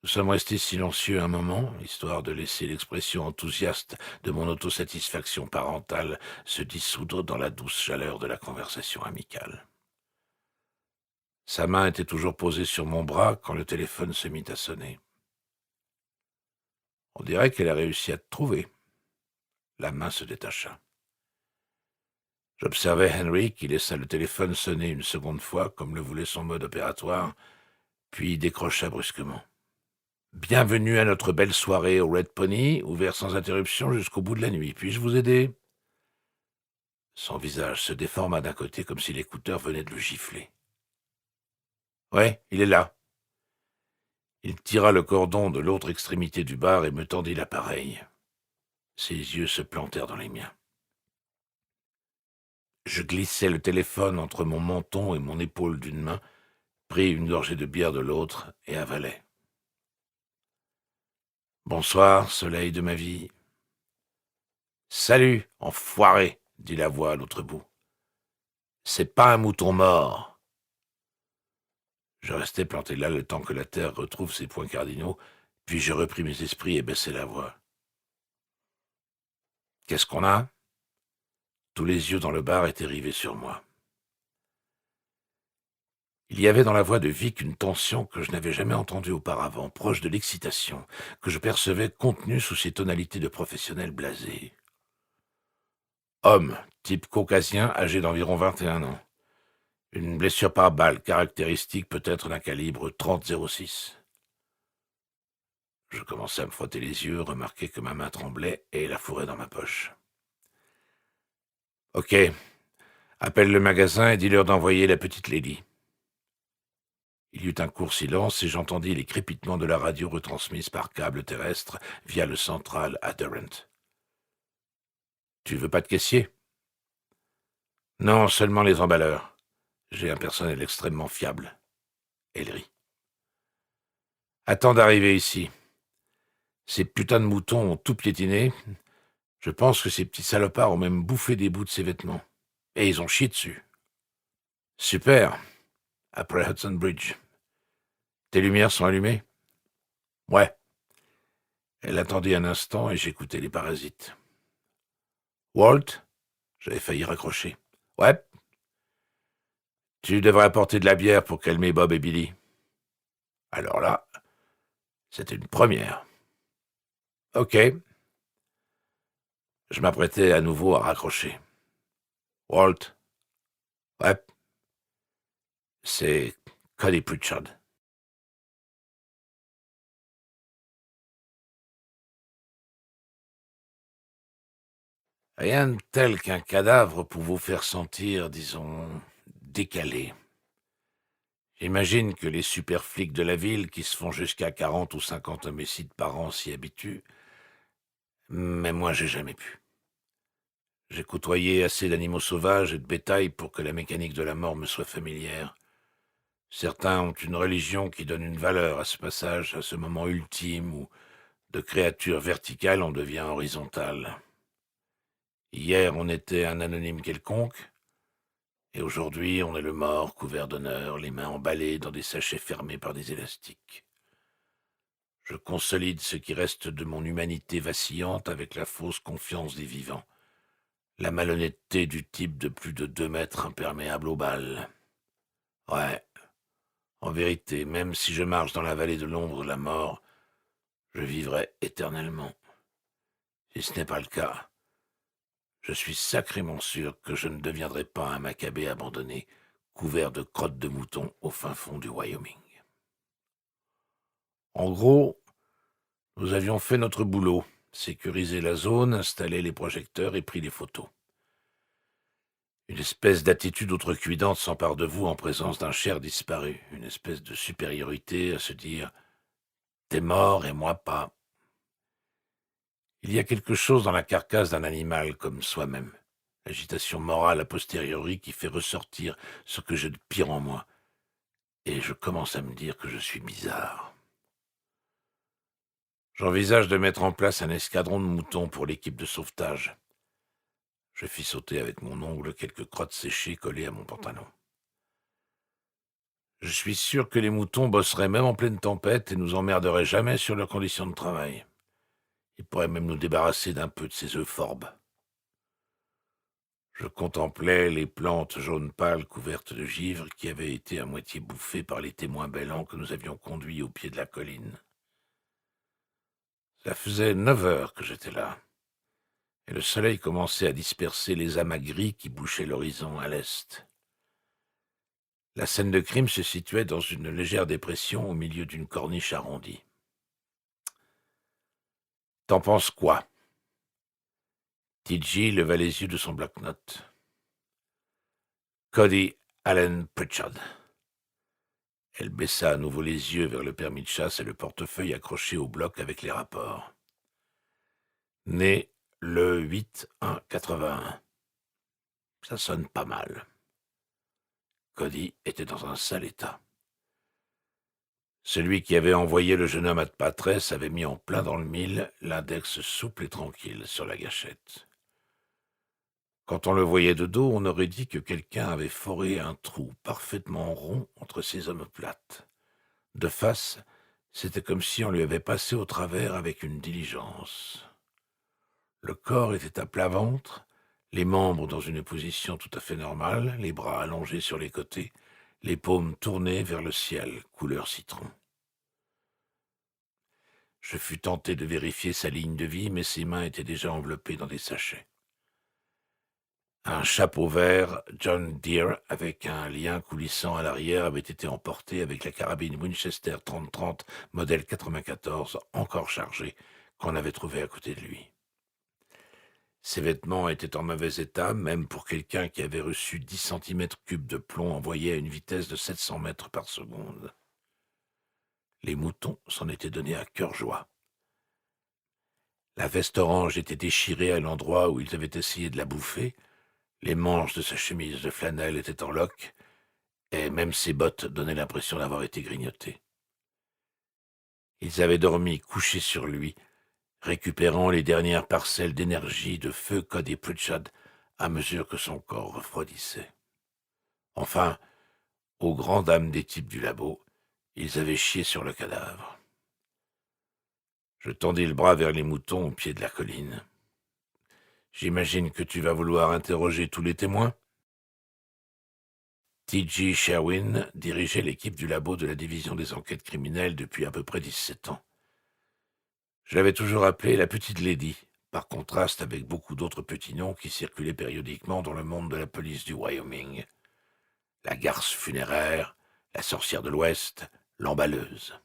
Nous sommes restés silencieux un moment, histoire de laisser l'expression enthousiaste de mon autosatisfaction parentale se dissoudre dans la douce chaleur de la conversation amicale. Sa main était toujours posée sur mon bras quand le téléphone se mit à sonner. On dirait qu'elle a réussi à te trouver. La main se détacha. J'observai Henry qui laissa le téléphone sonner une seconde fois, comme le voulait son mode opératoire, puis décrocha brusquement. Bienvenue à notre belle soirée au Red Pony, ouvert sans interruption jusqu'au bout de la nuit. Puis-je vous aider? Son visage se déforma d'un côté comme si l'écouteur venait de le gifler. Ouais, il est là. Il tira le cordon de l'autre extrémité du bar et me tendit l'appareil. Ses yeux se plantèrent dans les miens. Je glissai le téléphone entre mon menton et mon épaule d'une main, pris une gorgée de bière de l'autre et avalai. Bonsoir, soleil de ma vie. Salut, enfoiré, dit la voix à l'autre bout. C'est pas un mouton mort. Je restai planté là le temps que la terre retrouve ses points cardinaux, puis je repris mes esprits et baissai la voix. « Qu'est-ce qu'on a ?» Tous les yeux dans le bar étaient rivés sur moi. Il y avait dans la voix de Vic une tension que je n'avais jamais entendue auparavant, proche de l'excitation, que je percevais contenue sous ses tonalités de professionnel blasé. Homme, type caucasien, âgé d'environ 21 ans. Une blessure par balle, caractéristique peut-être d'un calibre 30-06. Je commençais à me frotter les yeux, remarquai que ma main tremblait et la fourrai dans ma poche. « Ok, appelle le magasin et dis-leur d'envoyer la petite Lady. » Il y eut un court silence et j'entendis les crépitements de la radio retransmise par câble terrestre via le central à Durant. « Tu veux pas de caissier ?»« Non, seulement les emballeurs. J'ai un personnel extrêmement fiable. » Elle rit. « Attends d'arriver ici. Ces putains de moutons ont tout piétiné. Je pense que ces petits salopards ont même bouffé des bouts de ses vêtements. Et ils ont chié dessus. »« Super. Après Hudson Bridge. Tes lumières sont allumées ?»« Ouais. » Elle attendit un instant et j'écoutais les parasites. « Walt ?» J'avais failli raccrocher. « Ouais. » « Tu devrais apporter de la bière pour calmer Bob et Billy. » Alors là, c'était une première. « Ok. » Je m'apprêtais à nouveau à raccrocher. « Walt ?» ?»« Ouais. » C'est Cody Pritchard. Rien de tel qu'un cadavre pour vous faire sentir, disons, décalé. J'imagine que les super flics de la ville, qui se font jusqu'à 40 ou 50 homicides par an, s'y habituent. Mais moi, j'ai jamais pu. J'ai côtoyé assez d'animaux sauvages et de bétail pour que la mécanique de la mort me soit familière. Certains ont une religion qui donne une valeur à ce passage, à ce moment ultime où, de créature verticale, on devient horizontale. Hier, on était un anonyme quelconque, et aujourd'hui, on est le mort couvert d'honneur, les mains emballées dans des sachets fermés par des élastiques. Je consolide ce qui reste de mon humanité vacillante avec la fausse confiance des vivants, la malhonnêteté du type de plus de 2 mètres imperméable aux balles. Ouais, en vérité, même si je marche dans la vallée de l'ombre de la mort, je vivrai éternellement. Si ce n'est pas le cas, je suis sacrément sûr que je ne deviendrai pas un Maccabée abandonné, couvert de crottes de mouton au fin fond du Wyoming. En gros, nous avions fait notre boulot, sécurisé la zone, installé les projecteurs et pris les photos. Une espèce d'attitude outrecuidante s'empare de vous en présence d'un cher disparu, une espèce de supériorité à se dire « t'es mort et moi pas ». Il y a quelque chose dans la carcasse d'un animal comme soi-même, l'agitation morale a posteriori qui fait ressortir ce que j'ai de pire en moi, et je commence à me dire que je suis bizarre. J'envisage de mettre en place un escadron de moutons pour l'équipe de sauvetage. Je fis sauter avec mon ongle quelques crottes séchées collées à mon pantalon. Je suis sûr que les moutons bosseraient même en pleine tempête et nous emmerderaient jamais sur leurs conditions de travail. Ils pourraient même nous débarrasser d'un peu de ces œufs forbes. Je contemplais les plantes jaunes pâles couvertes de givre qui avaient été à moitié bouffées par les témoins bêlants que nous avions conduits au pied de la colline. Ça faisait 9 heures que j'étais là, et le soleil commençait à disperser les amas gris qui bouchaient l'horizon à l'est. La scène de crime se situait dans une légère dépression au milieu d'une corniche arrondie. « T'en penses quoi ?» TJ leva les yeux de son bloc-notes. « Cody Allen Pritchard. » Elle baissa à nouveau les yeux vers le permis de chasse et le portefeuille accroché au bloc avec les rapports. Né le 8-1-81. Ça sonne pas mal. Cody était dans un sale état. Celui qui avait envoyé le jeune homme à Patresse avait mis en plein dans le mille, l'index souple et tranquille sur la gâchette. Quand on le voyait de dos, on aurait dit que quelqu'un avait foré un trou parfaitement rond entre ses omoplates. De face, c'était comme si on lui avait passé au travers avec une diligence. Le corps était à plat ventre, les membres dans une position tout à fait normale, les bras allongés sur les côtés, les paumes tournées vers le ciel, couleur citron. Je fus tenté de vérifier sa ligne de vie, mais ses mains étaient déjà enveloppées dans des sachets. Un chapeau vert John Deere avec un lien coulissant à l'arrière avait été emporté avec la carabine Winchester 30-30 modèle 94 encore chargée qu'on avait trouvée à côté de lui. Ses vêtements étaient en mauvais état, même pour quelqu'un qui avait reçu 10 cm3 de plomb envoyé à une vitesse de 700 mètres par seconde. Les moutons s'en étaient donnés à cœur joie. La veste orange était déchirée à l'endroit où ils avaient essayé de la bouffer, les manches de sa chemise de flanelle étaient en loques, et même ses bottes donnaient l'impression d'avoir été grignotées. Ils avaient dormi couchés sur lui, récupérant les dernières parcelles d'énergie de feu Cody Pritchard à mesure que son corps refroidissait. Enfin, aux grandes dames des types du labo, ils avaient chié sur le cadavre. Je tendis le bras vers les moutons au pied de la colline. « J'imagine que tu vas vouloir interroger tous les témoins ?» T.J. Sherwin dirigeait l'équipe du labo de la division des enquêtes criminelles depuis à peu près 17 ans. Je l'avais toujours appelée la petite lady, par contraste avec beaucoup d'autres petits noms qui circulaient périodiquement dans le monde de la police du Wyoming. La garce funéraire, la sorcière de l'Ouest, l'emballeuse.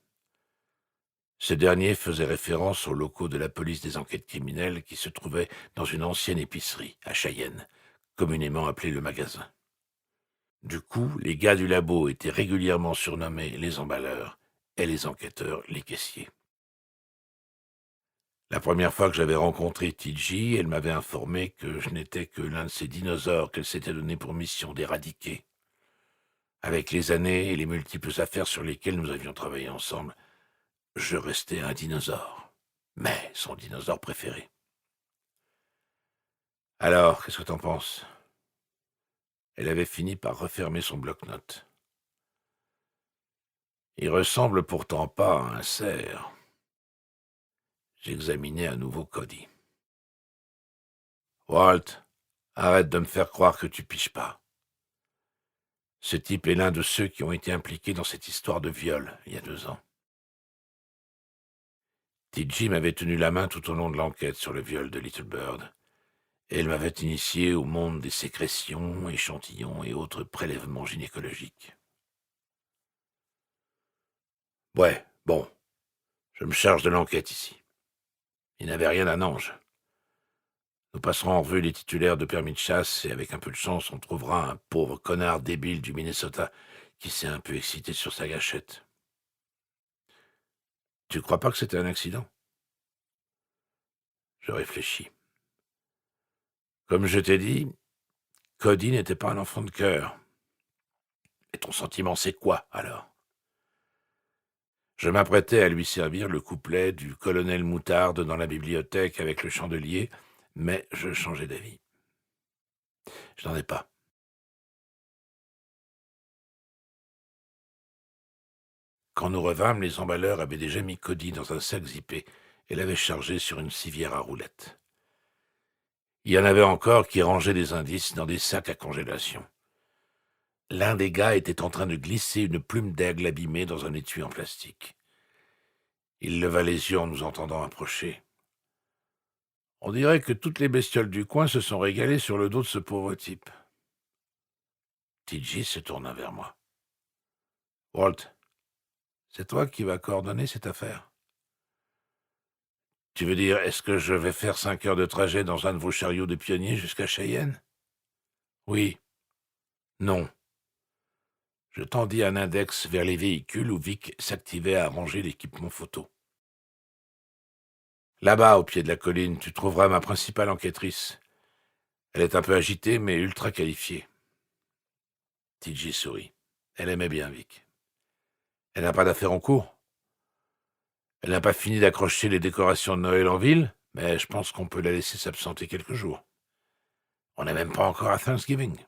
Ce dernier faisait référence aux locaux de la police des enquêtes criminelles qui se trouvaient dans une ancienne épicerie, à Cheyenne, communément appelée le magasin. Du coup, les gars du labo étaient régulièrement surnommés les emballeurs et les enquêteurs les caissiers. La première fois que j'avais rencontré T.J., elle m'avait informé que je n'étais que l'un de ces dinosaures qu'elle s'était donné pour mission d'éradiquer. Avec les années et les multiples affaires sur lesquelles nous avions travaillé ensemble, je restais un dinosaure, mais son dinosaure préféré. Alors, qu'est-ce que t'en penses ? Elle avait fini par refermer son bloc-notes. Il ressemble pourtant pas à un cerf. J'examinais à nouveau Cody. Walt, arrête de me faire croire que tu piges pas. Ce type est l'un de ceux qui ont été impliqués dans cette histoire de viol, il y a 2 ans. T.J. m'avait tenu la main tout au long de l'enquête sur le viol de Little Bird, et elle m'avait initié au monde des sécrétions, échantillons et autres prélèvements gynécologiques. Ouais, bon, je me charge de l'enquête ici. Il n'avait rien d'un ange. Nous passerons en revue les titulaires de permis de chasse et avec un peu de chance, on trouvera un pauvre connard débile du Minnesota qui s'est un peu excité sur sa gâchette. Tu crois pas que c'était un accident ? Je réfléchis. Comme je t'ai dit, Cody n'était pas un enfant de cœur. Et ton sentiment, c'est quoi, alors ? Je m'apprêtais à lui servir le couplet du colonel Moutarde dans la bibliothèque avec le chandelier, mais je changeai d'avis. Je n'en ai pas. Quand nous revînmes, les emballeurs avaient déjà mis Cody dans un sac zippé et l'avaient chargé sur une civière à roulettes. Il y en avait encore qui rangeaient des indices dans des sacs à congélation. L'un des gars était en train de glisser une plume d'aigle abîmée dans un étui en plastique. Il leva les yeux en nous entendant approcher. On dirait que toutes les bestioles du coin se sont régalées sur le dos de ce pauvre type. T.J. se tourna vers moi. « Walt, c'est toi qui vas coordonner cette affaire. Tu veux dire, est-ce que je vais faire 5 heures de trajet dans un de vos chariots de pionniers jusqu'à Cheyenne ? Oui. Non. Je tendis un index vers les véhicules où Vic s'activait à ranger l'équipement photo. Là-bas, au pied de la colline, tu trouveras ma principale enquêtrice. Elle est un peu agitée, mais ultra qualifiée. T.J. sourit. Elle aimait bien Vic. Elle n'a pas d'affaires en cours. Elle n'a pas fini d'accrocher les décorations de Noël en ville, mais je pense qu'on peut la laisser s'absenter quelques jours. On n'est même pas encore à Thanksgiving.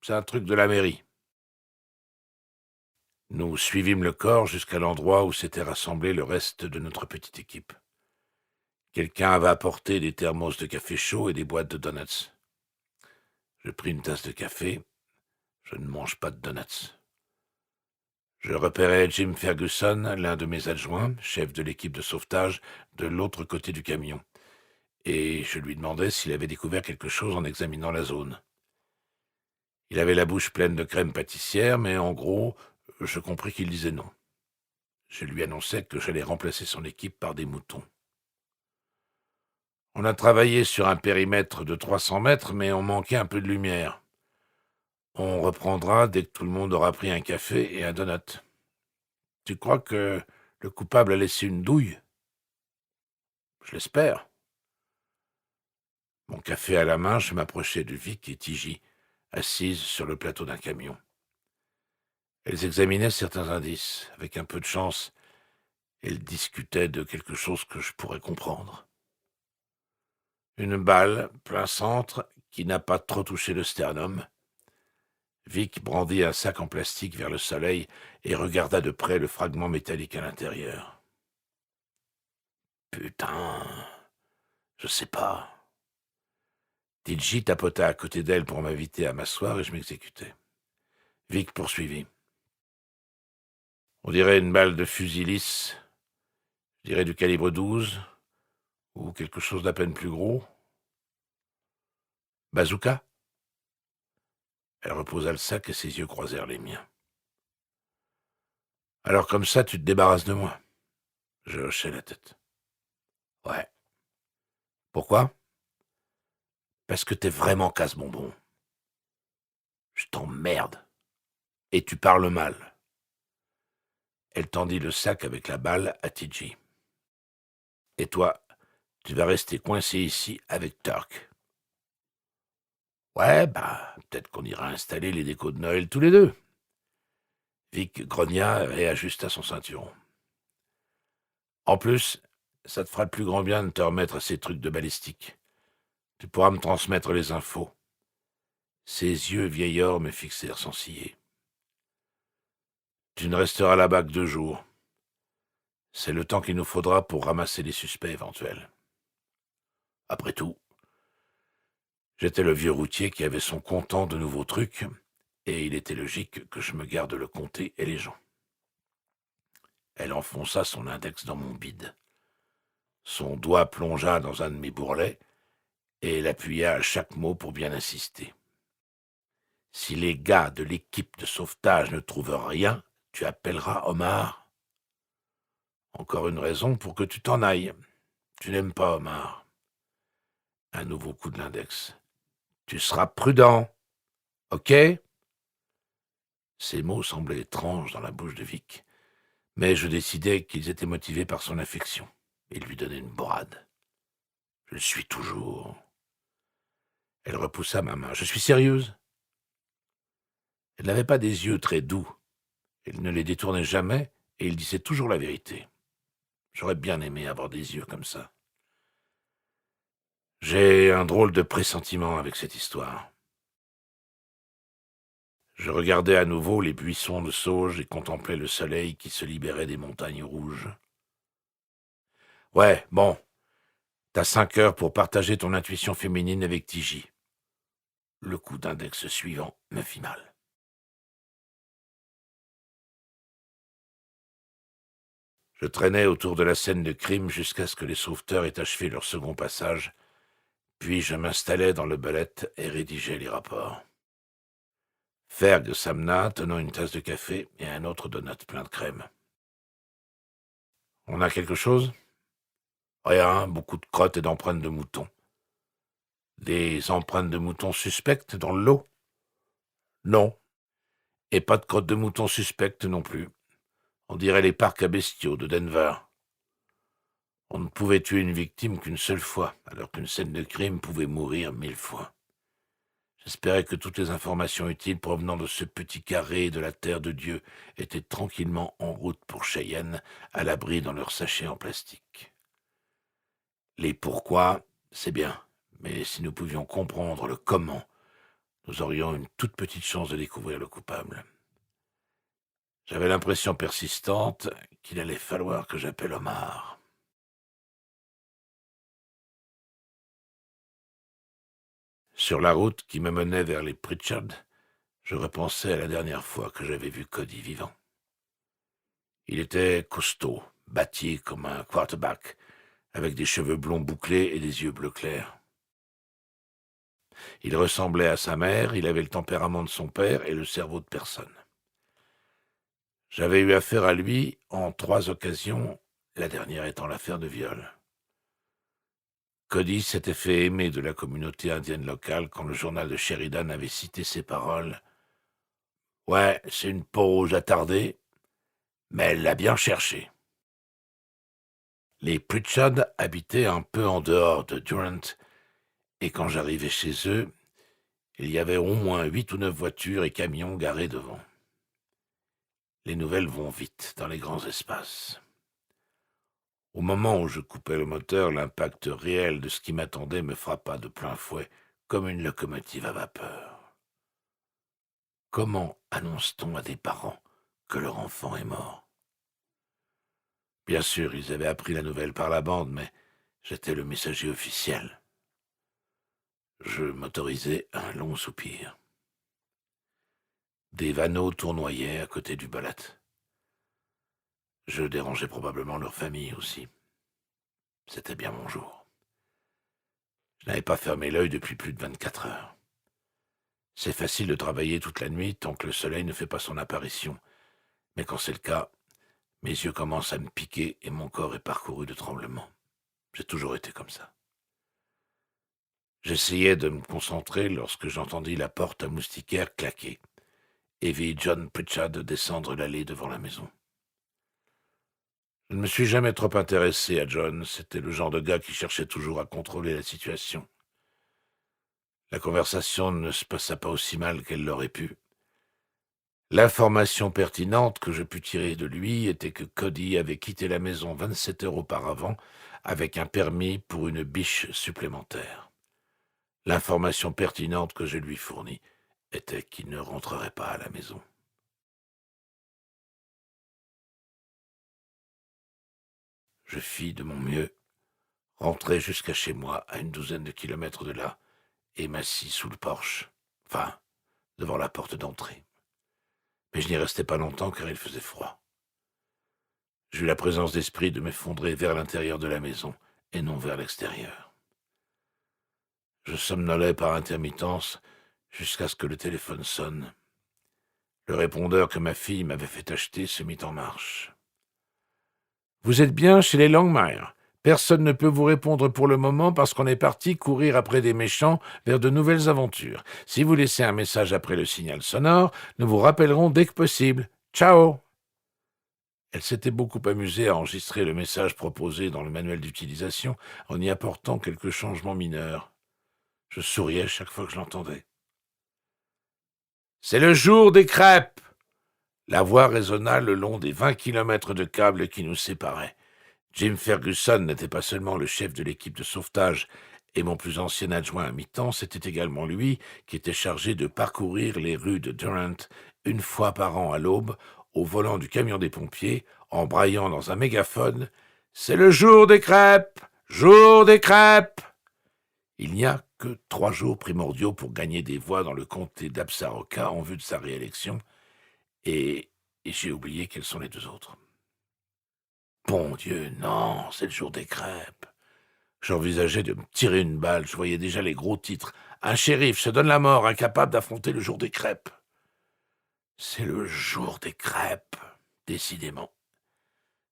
C'est un truc de la mairie. Nous suivîmes le corps jusqu'à l'endroit où s'était rassemblé le reste de notre petite équipe. Quelqu'un avait apporté des thermos de café chaud et des boîtes de donuts. Je pris une tasse de café. Je ne mange pas de donuts. Je repérais Jim Ferguson, l'un de mes adjoints, chef de l'équipe de sauvetage, de l'autre côté du camion, et je lui demandais s'il avait découvert quelque chose en examinant la zone. Il avait la bouche pleine de crème pâtissière, mais en gros, je compris qu'il disait non. Je lui annonçais que j'allais remplacer son équipe par des moutons. On a travaillé sur un périmètre de 300 mètres, mais on manquait un peu de lumière. On reprendra dès que tout le monde aura pris un café et un donut. Tu crois que le coupable a laissé une douille? Je l'espère. Mon café à la main, je m'approchai de Vic et Tigy, assises sur le plateau d'un camion. Elles examinaient certains indices. Avec un peu de chance, elles discutaient de quelque chose que je pourrais comprendre. Une balle, plein centre, qui n'a pas trop touché le sternum. Vic brandit un sac en plastique vers le soleil et regarda de près le fragment métallique à l'intérieur. Putain, je sais pas. Tigy tapota à côté d'elle pour m'inviter à m'asseoir et je m'exécutais. Vic poursuivit. On dirait une balle de fusil lisse, je dirais du calibre 12, ou quelque chose d'à peine plus gros. Bazooka? Elle reposa le sac et ses yeux croisèrent les miens. Alors comme ça, tu te débarrasses de moi? Je hochai la tête. Ouais. Pourquoi? Parce que t'es vraiment casse-bonbon. Je t'emmerde. Et tu parles mal. Elle tendit le sac avec la balle à Tigy. Et toi, tu vas rester coincé ici avec Turk. Ouais, peut-être qu'on ira installer les décos de Noël tous les deux. Vic grogna et ajusta son ceinturon. En plus, ça te fera le plus grand bien de te remettre à ces trucs de balistique. Tu pourras me transmettre les infos. Ses yeux vieillards me fixèrent sans ciller. Tu ne resteras là-bas que 2 jours. C'est le temps qu'il nous faudra pour ramasser les suspects éventuels. Après tout, j'étais le vieux routier qui avait son comptant de nouveaux trucs, et il était logique que je me garde le comté et les gens. Elle enfonça son index dans mon bide. Son doigt plongea dans un de mes bourrelets, et elle appuya à chaque mot pour bien insister. Si les gars de l'équipe de sauvetage ne trouvent rien, tu appelleras Omar. Encore une raison pour que tu t'en ailles. Tu n'aimes pas Omar. Un nouveau coup de l'index. Tu seras prudent, ok? Ces mots semblaient étranges dans la bouche de Vic, mais je décidai qu'ils étaient motivés par son affection et lui donnai une borade. Je le suis toujours. Elle repoussa ma main. Je suis sérieuse? Elle n'avait pas des yeux très doux. Elle ne les détournait jamais et il disait toujours la vérité. J'aurais bien aimé avoir des yeux comme ça. J'ai un drôle de pressentiment avec cette histoire. Je regardais à nouveau les buissons de sauge et contemplais le soleil qui se libérait des montagnes rouges. Ouais, bon, t'as 5 heures pour partager ton intuition féminine avec Tigy. Le coup d'index suivant me fit mal. Je traînais autour de la scène de crime jusqu'à ce que les sauveteurs aient achevé leur second passage, puis je m'installais dans le belette et rédigeais les rapports. Ferg s'amena, tenant une tasse de café et un autre donut plein de crème. On a quelque chose? Rien, beaucoup de crottes et d'empreintes de moutons. Des empreintes de moutons suspectes dans le lot? Non. Et pas de crottes de moutons suspectes non plus. On dirait les parcs à bestiaux de Denver. On ne pouvait tuer une victime qu'une seule fois, alors qu'une scène de crime pouvait mourir 1000 fois. J'espérais que toutes les informations utiles provenant de ce petit carré de la terre de Dieu étaient tranquillement en route pour Cheyenne, à l'abri dans leurs sachets en plastique. Les pourquoi, c'est bien, Mais si nous pouvions comprendre le comment, nous aurions une toute petite chance de découvrir le coupable. J'avais l'impression persistante qu'il allait falloir que j'appelle Omar. Sur la route qui me menait vers les Pritchard, je repensais à la dernière fois que j'avais vu Cody vivant. Il était costaud, bâti comme un quarterback, avec des cheveux blonds bouclés et des yeux bleu clair. Il ressemblait à sa mère, il avait le tempérament de son père et le cerveau de personne. J'avais eu affaire à lui en 3 occasions, la dernière étant l'affaire de viol. Cody s'était fait aimer de la communauté indienne locale quand le journal de Sheridan avait cité ces paroles. « Ouais, c'est une peau rouge attardée, mais elle l'a bien cherché. » Les Pritchard habitaient un peu en dehors de Durant, et quand j'arrivais chez eux, il y avait au moins 8 ou 9 voitures et camions garés devant. Les nouvelles vont vite dans les grands espaces. Au moment où je coupais le moteur, l'impact réel de ce qui m'attendait me frappa de plein fouet, comme une locomotive à vapeur. Comment annonce-t-on à des parents que leur enfant est mort? Bien sûr, ils avaient appris la nouvelle par la bande, mais j'étais le messager officiel. Je m'autorisais un long soupir. Des vanneaux tournoyaient à côté du bolat. Je dérangeais probablement leur famille aussi. C'était bien mon jour. Je n'avais pas fermé l'œil depuis plus de 24 heures. C'est facile de travailler toute la nuit tant que le soleil ne fait pas son apparition. Mais quand c'est le cas, mes yeux commencent à me piquer et mon corps est parcouru de tremblements. J'ai toujours été comme ça. J'essayais de me concentrer lorsque j'entendis la porte à moustiquaire claquer et vis John Pritchard descendre l'allée devant la maison. Je ne me suis jamais trop intéressé à John, c'était le genre de gars qui cherchait toujours à contrôler la situation. La conversation ne se passa pas aussi mal qu'elle l'aurait pu. L'information pertinente que je pus tirer de lui était que Cody avait quitté la maison 27 heures auparavant avec un permis pour une biche supplémentaire. L'information pertinente que je lui fournis était qu'il ne rentrerait pas à la maison. Je fis de mon mieux, rentrai jusqu'à chez moi à une douzaine de kilomètres de là et m'assis sous le porche, enfin, devant la porte d'entrée. Mais je n'y restai pas longtemps car il faisait froid. J'eus la présence d'esprit de m'effondrer vers l'intérieur de la maison et non vers l'extérieur. Je somnolais par intermittence jusqu'à ce que le téléphone sonne. Le répondeur que ma fille m'avait fait acheter se mit en marche. « Vous êtes bien chez les Longmire. Personne ne peut vous répondre pour le moment parce qu'on est parti courir après des méchants vers de nouvelles aventures. Si vous laissez un message après le signal sonore, nous vous rappellerons dès que possible. Ciao !» Elle s'était beaucoup amusée à enregistrer le message proposé dans le manuel d'utilisation en y apportant quelques changements mineurs. Je souriais chaque fois que je l'entendais. « C'est le jour des crêpes !» La voix résonna le long des 20 kilomètres de câbles qui nous séparaient. Jim Ferguson n'était pas seulement le chef de l'équipe de sauvetage et mon plus ancien adjoint à mi-temps, c'était également lui qui était chargé de parcourir les rues de Durant une fois par an à l'aube, au volant du camion des pompiers, en braillant dans un mégaphone « C'est le jour des crêpes! Jour des crêpes !» Il n'y a que 3 jours primordiaux pour gagner des voix dans le comté d'Absaroka en vue de sa réélection, et j'ai oublié quels sont les 2 autres. Bon Dieu, non, c'est le jour des crêpes. J'envisageais de me tirer une balle, je voyais déjà les gros titres. Un shérif se donne la mort, incapable d'affronter le jour des crêpes. C'est le jour des crêpes, décidément.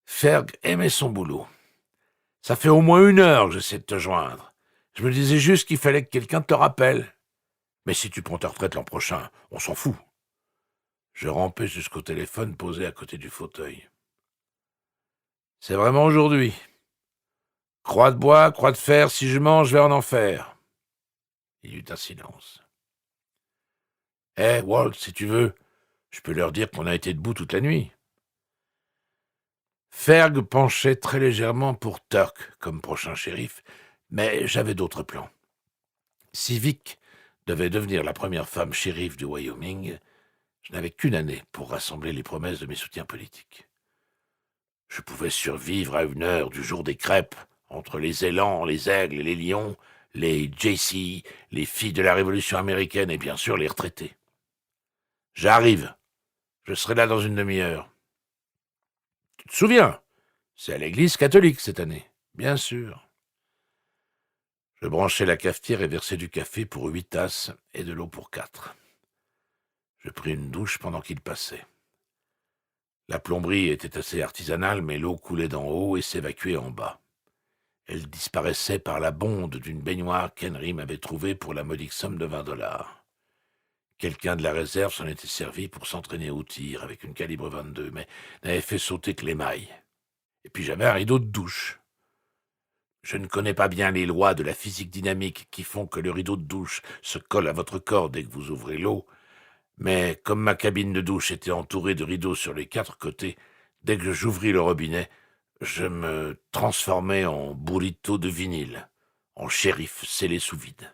Ferg aimait son boulot. Ça fait au moins 1 heure que j'essaie de te joindre. Je me disais juste qu'il fallait que quelqu'un te rappelle. Mais si tu prends ta retraite l'an prochain, on s'en fout. Je rampais jusqu'au téléphone posé à côté du fauteuil. C'est vraiment aujourd'hui. Croix de bois, croix de fer, si je mange, je vais en enfer. Il y eut un silence. Walt, si tu veux, je peux leur dire qu'on a été debout toute la nuit. Ferg penchait très légèrement pour Turk comme prochain shérif, mais j'avais d'autres plans. Si Vic devait devenir la première femme shérif du Wyoming, je n'avais qu'une année pour rassembler les promesses de mes soutiens politiques. Je pouvais survivre à une heure du jour des crêpes, entre les élans, les aigles et les lions, les JC, les filles de la Révolution américaine et bien sûr les retraités. J'arrive. Je serai là dans une demi-heure. Tu te souviens? C'est à l'église catholique cette année. Bien sûr. Je branchai la cafetière et versai du café pour 8 tasses et de l'eau pour 4. Je pris une douche pendant qu'il passait. La plomberie était assez artisanale, mais l'eau coulait d'en haut et s'évacuait en bas. Elle disparaissait par la bonde d'une baignoire qu'Henry m'avait trouvée pour la modique somme de $20. Quelqu'un de la réserve s'en était servi pour s'entraîner au tir avec une calibre 22, mais n'avait fait sauter que l'émail. Et puis j'avais un rideau de douche. Je ne connais pas bien les lois de la physique dynamique qui font que le rideau de douche se colle à votre corps dès que vous ouvrez l'eau, mais comme ma cabine de douche était entourée de rideaux sur les 4 côtés, dès que j'ouvris le robinet, je me transformais en burrito de vinyle, en shérif scellé sous vide.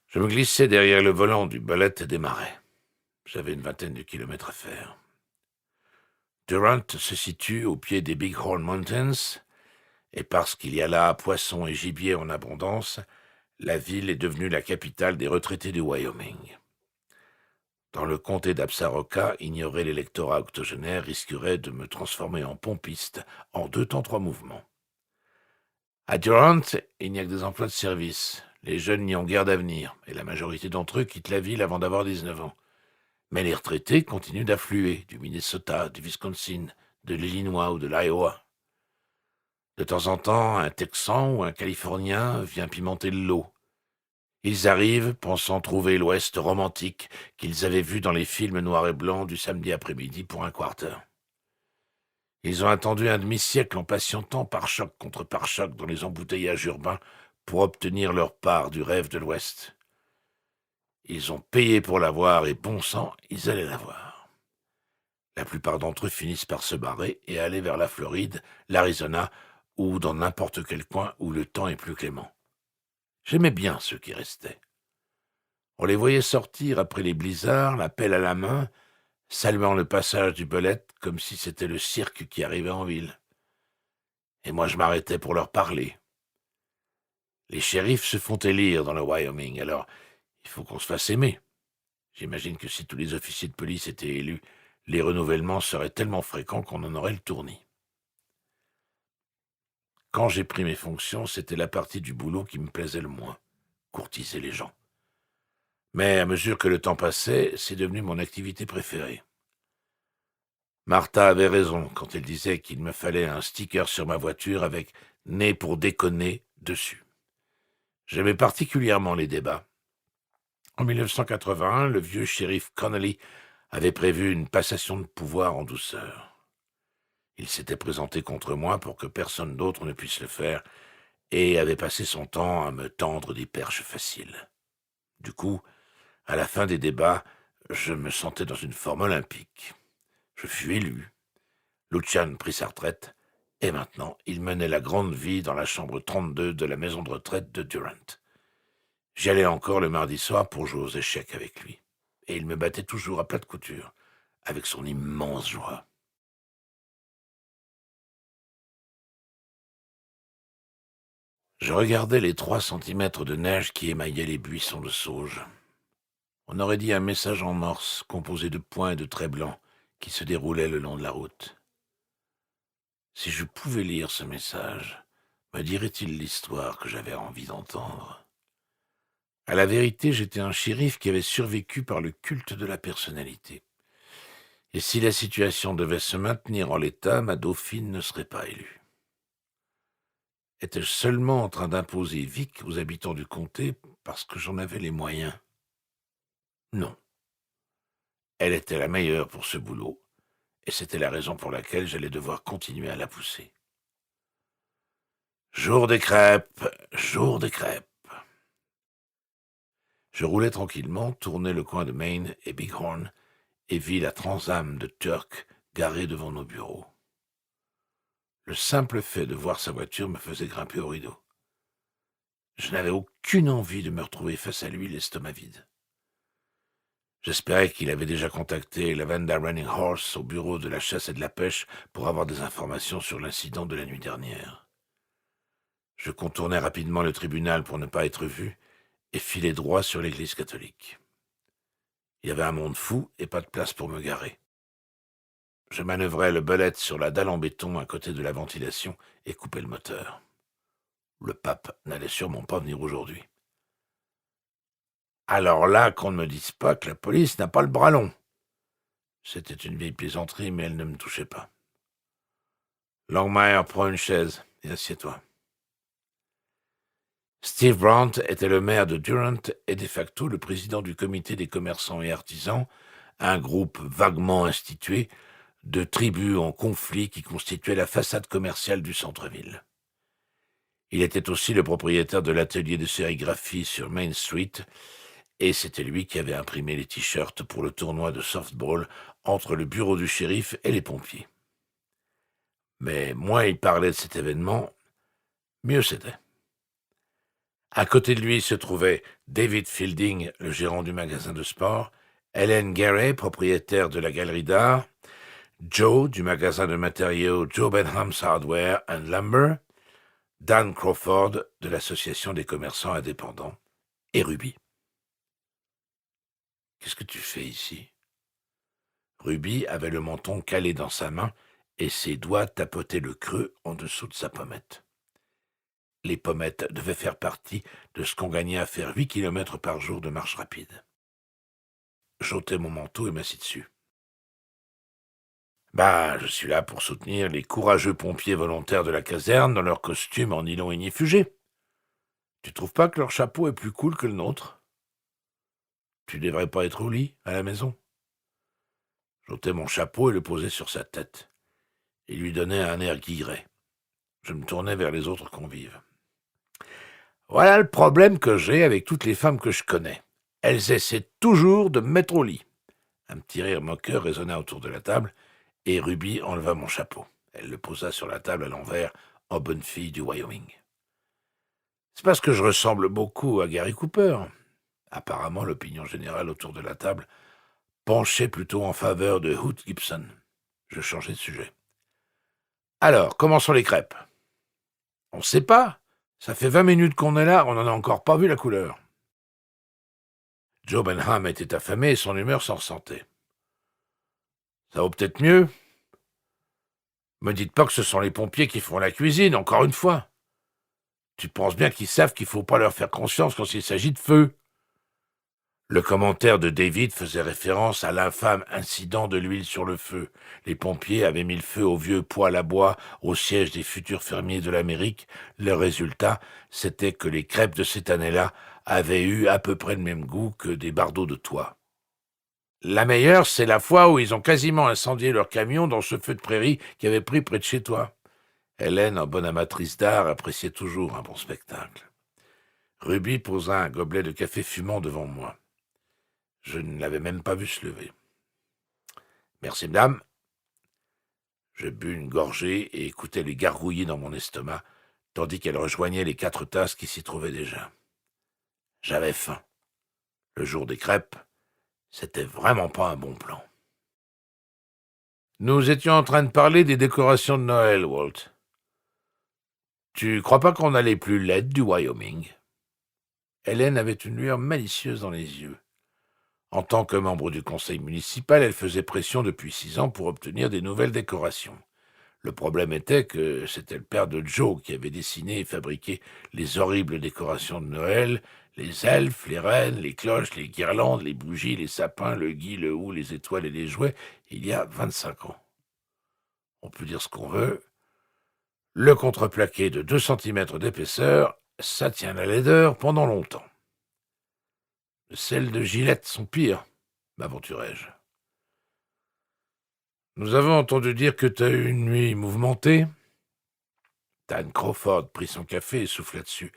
Je me glissai derrière le volant du Bullet et démarrai. J'avais une vingtaine de kilomètres à faire. Durant se situe au pied des Big Horn Mountains, et parce qu'il y a là poissons et gibier en abondance, la ville est devenue la capitale des retraités du Wyoming. Dans le comté d'Absaroka, ignorer l'électorat octogénaire risquerait de me transformer en pompiste en 2 temps 3 mouvements. À Durant, il n'y a que des emplois de service. Les jeunes n'y ont guère d'avenir, et la majorité d'entre eux quittent la ville avant d'avoir 19 ans. Mais les retraités continuent d'affluer du Minnesota, du Wisconsin, de l'Illinois ou de l'Iowa. De temps en temps, un Texan ou un Californien vient pimenter le lot. Ils arrivent, pensant trouver l'Ouest romantique qu'ils avaient vu dans les films noirs et blancs du samedi après-midi pour un quarter. Ils ont attendu un demi-siècle en patientant pare-choc contre pare-choc dans les embouteillages urbains pour obtenir leur part du rêve de l'Ouest. Ils ont payé pour l'avoir et bon sang, ils allaient l'avoir. La plupart d'entre eux finissent par se barrer et aller vers la Floride, l'Arizona ou dans n'importe quel coin où le temps est plus clément. J'aimais bien ceux qui restaient. On les voyait sortir après les blizzards, la pelle à la main, saluant le passage du Bullet comme si c'était le cirque qui arrivait en ville. Et moi je m'arrêtais pour leur parler. Les shérifs se font élire dans le Wyoming, alors il faut qu'on se fasse aimer. J'imagine que si tous les officiers de police étaient élus, les renouvellements seraient tellement fréquents qu'on en aurait le tournis. Quand j'ai pris mes fonctions, c'était la partie du boulot qui me plaisait le moins, courtiser les gens. Mais à mesure que le temps passait, c'est devenu mon activité préférée. Martha avait raison quand elle disait qu'il me fallait un sticker sur ma voiture avec « Né pour déconner » dessus. J'aimais particulièrement les débats. En 1981, le vieux shérif Connolly avait prévu une passation de pouvoir en douceur. Il s'était présenté contre moi pour que personne d'autre ne puisse le faire et avait passé son temps à me tendre des perches faciles. Du coup, à la fin des débats, je me sentais dans une forme olympique. Je fus élu. Lucian prit sa retraite, et maintenant, il menait la grande vie dans la chambre 32 de la maison de retraite de Durant. J'y allais encore le mardi soir pour jouer aux échecs avec lui, et il me battait toujours à plat de couture, avec son immense joie. Je regardais les 3 centimètres de neige qui émaillaient les buissons de sauge. On aurait dit un message en morse, composé de points et de traits blancs, qui se déroulait le long de la route. Si je pouvais lire ce message, me dirait-il l'histoire que j'avais envie d'entendre? À la vérité, j'étais un shérif qui avait survécu par le culte de la personnalité. Et si la situation devait se maintenir en l'état, ma dauphine ne serait pas élue. Étais-je seulement en train d'imposer Vic aux habitants du comté parce que j'en avais les moyens? Non. Elle était la meilleure pour ce boulot, et c'était la raison pour laquelle j'allais devoir continuer à la pousser. Jour des crêpes, jour des crêpes. Je roulais tranquillement, tournais le coin de Maine et Bighorn, et vis la Transam de Turk garée devant nos bureaux. Le simple fait de voir sa voiture me faisait grimper au rideau. Je n'avais aucune envie de me retrouver face à lui, l'estomac vide. J'espérais qu'il avait déjà contacté la Vanda Running Horse au bureau de la chasse et de la pêche pour avoir des informations sur l'incident de la nuit dernière. Je contournai rapidement le tribunal pour ne pas être vu et filai droit sur l'église catholique. Il y avait un monde fou et pas de place pour me garer. Je manœuvrais le belette sur la dalle en béton à côté de la ventilation et coupais le moteur. Le pape n'allait sûrement pas venir aujourd'hui. Alors là, qu'on ne me dise pas que la police n'a pas le bras long. C'était une vieille plaisanterie, mais elle ne me touchait pas. Longmire, prends une chaise et assieds-toi. Steve Brandt était le maire de Durant et de facto le président du comité des commerçants et artisans, un groupe vaguement institué de tribus en conflit qui constituaient la façade commerciale du centre-ville. Il était aussi le propriétaire de l'atelier de sérigraphie sur Main Street, et c'était lui qui avait imprimé les t-shirts pour le tournoi de softball entre le bureau du shérif et les pompiers. Mais moins il parlait de cet événement, mieux c'était. À côté de lui se trouvaient David Fielding, le gérant du magasin de sport, Helen Gary, propriétaire de la galerie d'art, Joe, du magasin de matériaux Joe Benham's Hardware and Lumber, Dan Crawford, de l'association des commerçants indépendants, et Ruby. « Qu'est-ce que tu fais ici ?» Ruby avait le menton calé dans sa main et ses doigts tapotaient le creux en dessous de sa pommette. Les pommettes devaient faire partie de ce qu'on gagnait à faire 8 kilomètres par jour de marche rapide. J'ôtai mon manteau et m'assis dessus. Je suis là pour soutenir les courageux pompiers volontaires de la caserne dans leur costume en nylon ignifugé. Tu trouves pas que leur chapeau est plus cool que le nôtre ? Tu devrais pas être au lit, à la maison. J'ôtai mon chapeau et le posai sur sa tête. Il lui donnait un air guilleret. Je me tournai vers les autres convives. Voilà le problème que j'ai avec toutes les femmes que je connais. Elles essaient toujours de me mettre au lit. Un petit rire moqueur résonna autour de la table, et Ruby enleva mon chapeau. Elle le posa sur la table à l'envers, en bonne fille du Wyoming. C'est parce que je ressemble beaucoup à Gary Cooper. Apparemment, l'opinion générale autour de la table penchait plutôt en faveur de Hoot Gibson. Je changeai de sujet. Alors, comment sont les crêpes ? On sait pas. Ça fait 20 minutes qu'on est là, on n'en a encore pas vu la couleur. Joe Benham était affamé et son humeur s'en ressentait. Ça vaut peut-être mieux. Me dites pas que ce sont les pompiers qui font la cuisine, encore une fois. Tu penses bien qu'ils savent qu'il faut pas leur faire confiance quand il s'agit de feu. Le commentaire de David faisait référence à l'infâme incident de l'huile sur le feu. Les pompiers avaient mis le feu au vieux poêle à bois au siège des futurs fermiers de l'Amérique. Le résultat, c'était que les crêpes de cette année-là avaient eu à peu près le même goût que des bardeaux de toit. La meilleure, c'est la fois où ils ont quasiment incendié leur camion dans ce feu de prairie qui avait pris près de chez toi. Hélène, en bonne amatrice d'art, appréciait toujours un bon spectacle. Ruby posa un gobelet de café fumant devant moi. Je ne l'avais même pas vu se lever. « Merci, madame. » Je bus une gorgée et écoutais les gargouiller dans mon estomac, tandis qu'elle rejoignait les 4 tasses qui s'y trouvaient déjà. J'avais faim. Le jour des crêpes, c'était vraiment pas un bon plan. Nous étions en train de parler des décorations de Noël, Walt. Tu crois pas qu'on a les plus laides du Wyoming ? Hélène avait une lueur malicieuse dans les yeux. En tant que membre du conseil municipal, elle faisait pression depuis 6 ans pour obtenir des nouvelles décorations. Le problème était que c'était le père de Joe qui avait dessiné et fabriqué les horribles décorations de Noël, les elfes, les reines, les cloches, les guirlandes, les bougies, les sapins, le gui, le hou, les étoiles et les jouets, il y a 25 ans. On peut dire ce qu'on veut. Le contreplaqué de 2 cm d'épaisseur, ça tient la laideur pendant longtemps. Celles de Gillette sont pires, m'aventurai-je. Nous avons entendu dire que tu as eu une nuit mouvementée. Dan Crawford prit son café et souffla dessus,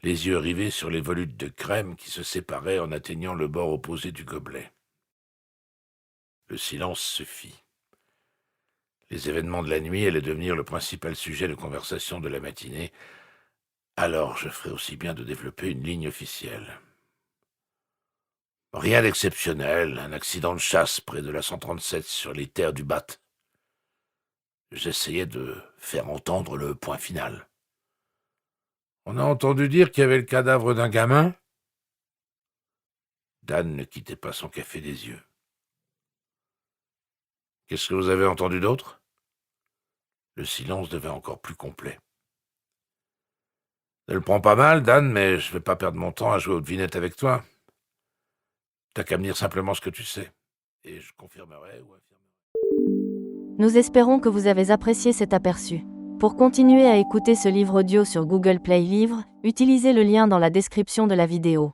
les yeux rivés sur les volutes de crème qui se séparaient en atteignant le bord opposé du gobelet. Le silence se fit. Les événements de la nuit allaient devenir le principal sujet de conversation de la matinée, alors je ferais aussi bien de développer une ligne officielle. Rien d'exceptionnel, un accident de chasse près de la 137 sur les terres du Bat. J'essayais de faire entendre le point final. On a entendu dire qu'il y avait le cadavre d'un gamin ? Dan ne quittait pas son café des yeux. Qu'est-ce que vous avez entendu d'autre ? Le silence devint encore plus complet. Ne le prends pas mal, Dan, mais je vais pas perdre mon temps à jouer aux devinettes avec toi. T'as qu'à me dire simplement ce que tu sais. Et je confirmerai ou affirmerai. Nous espérons que vous avez apprécié cet aperçu. Pour continuer à écouter ce livre audio sur Google Play Livres, utilisez le lien dans la description de la vidéo.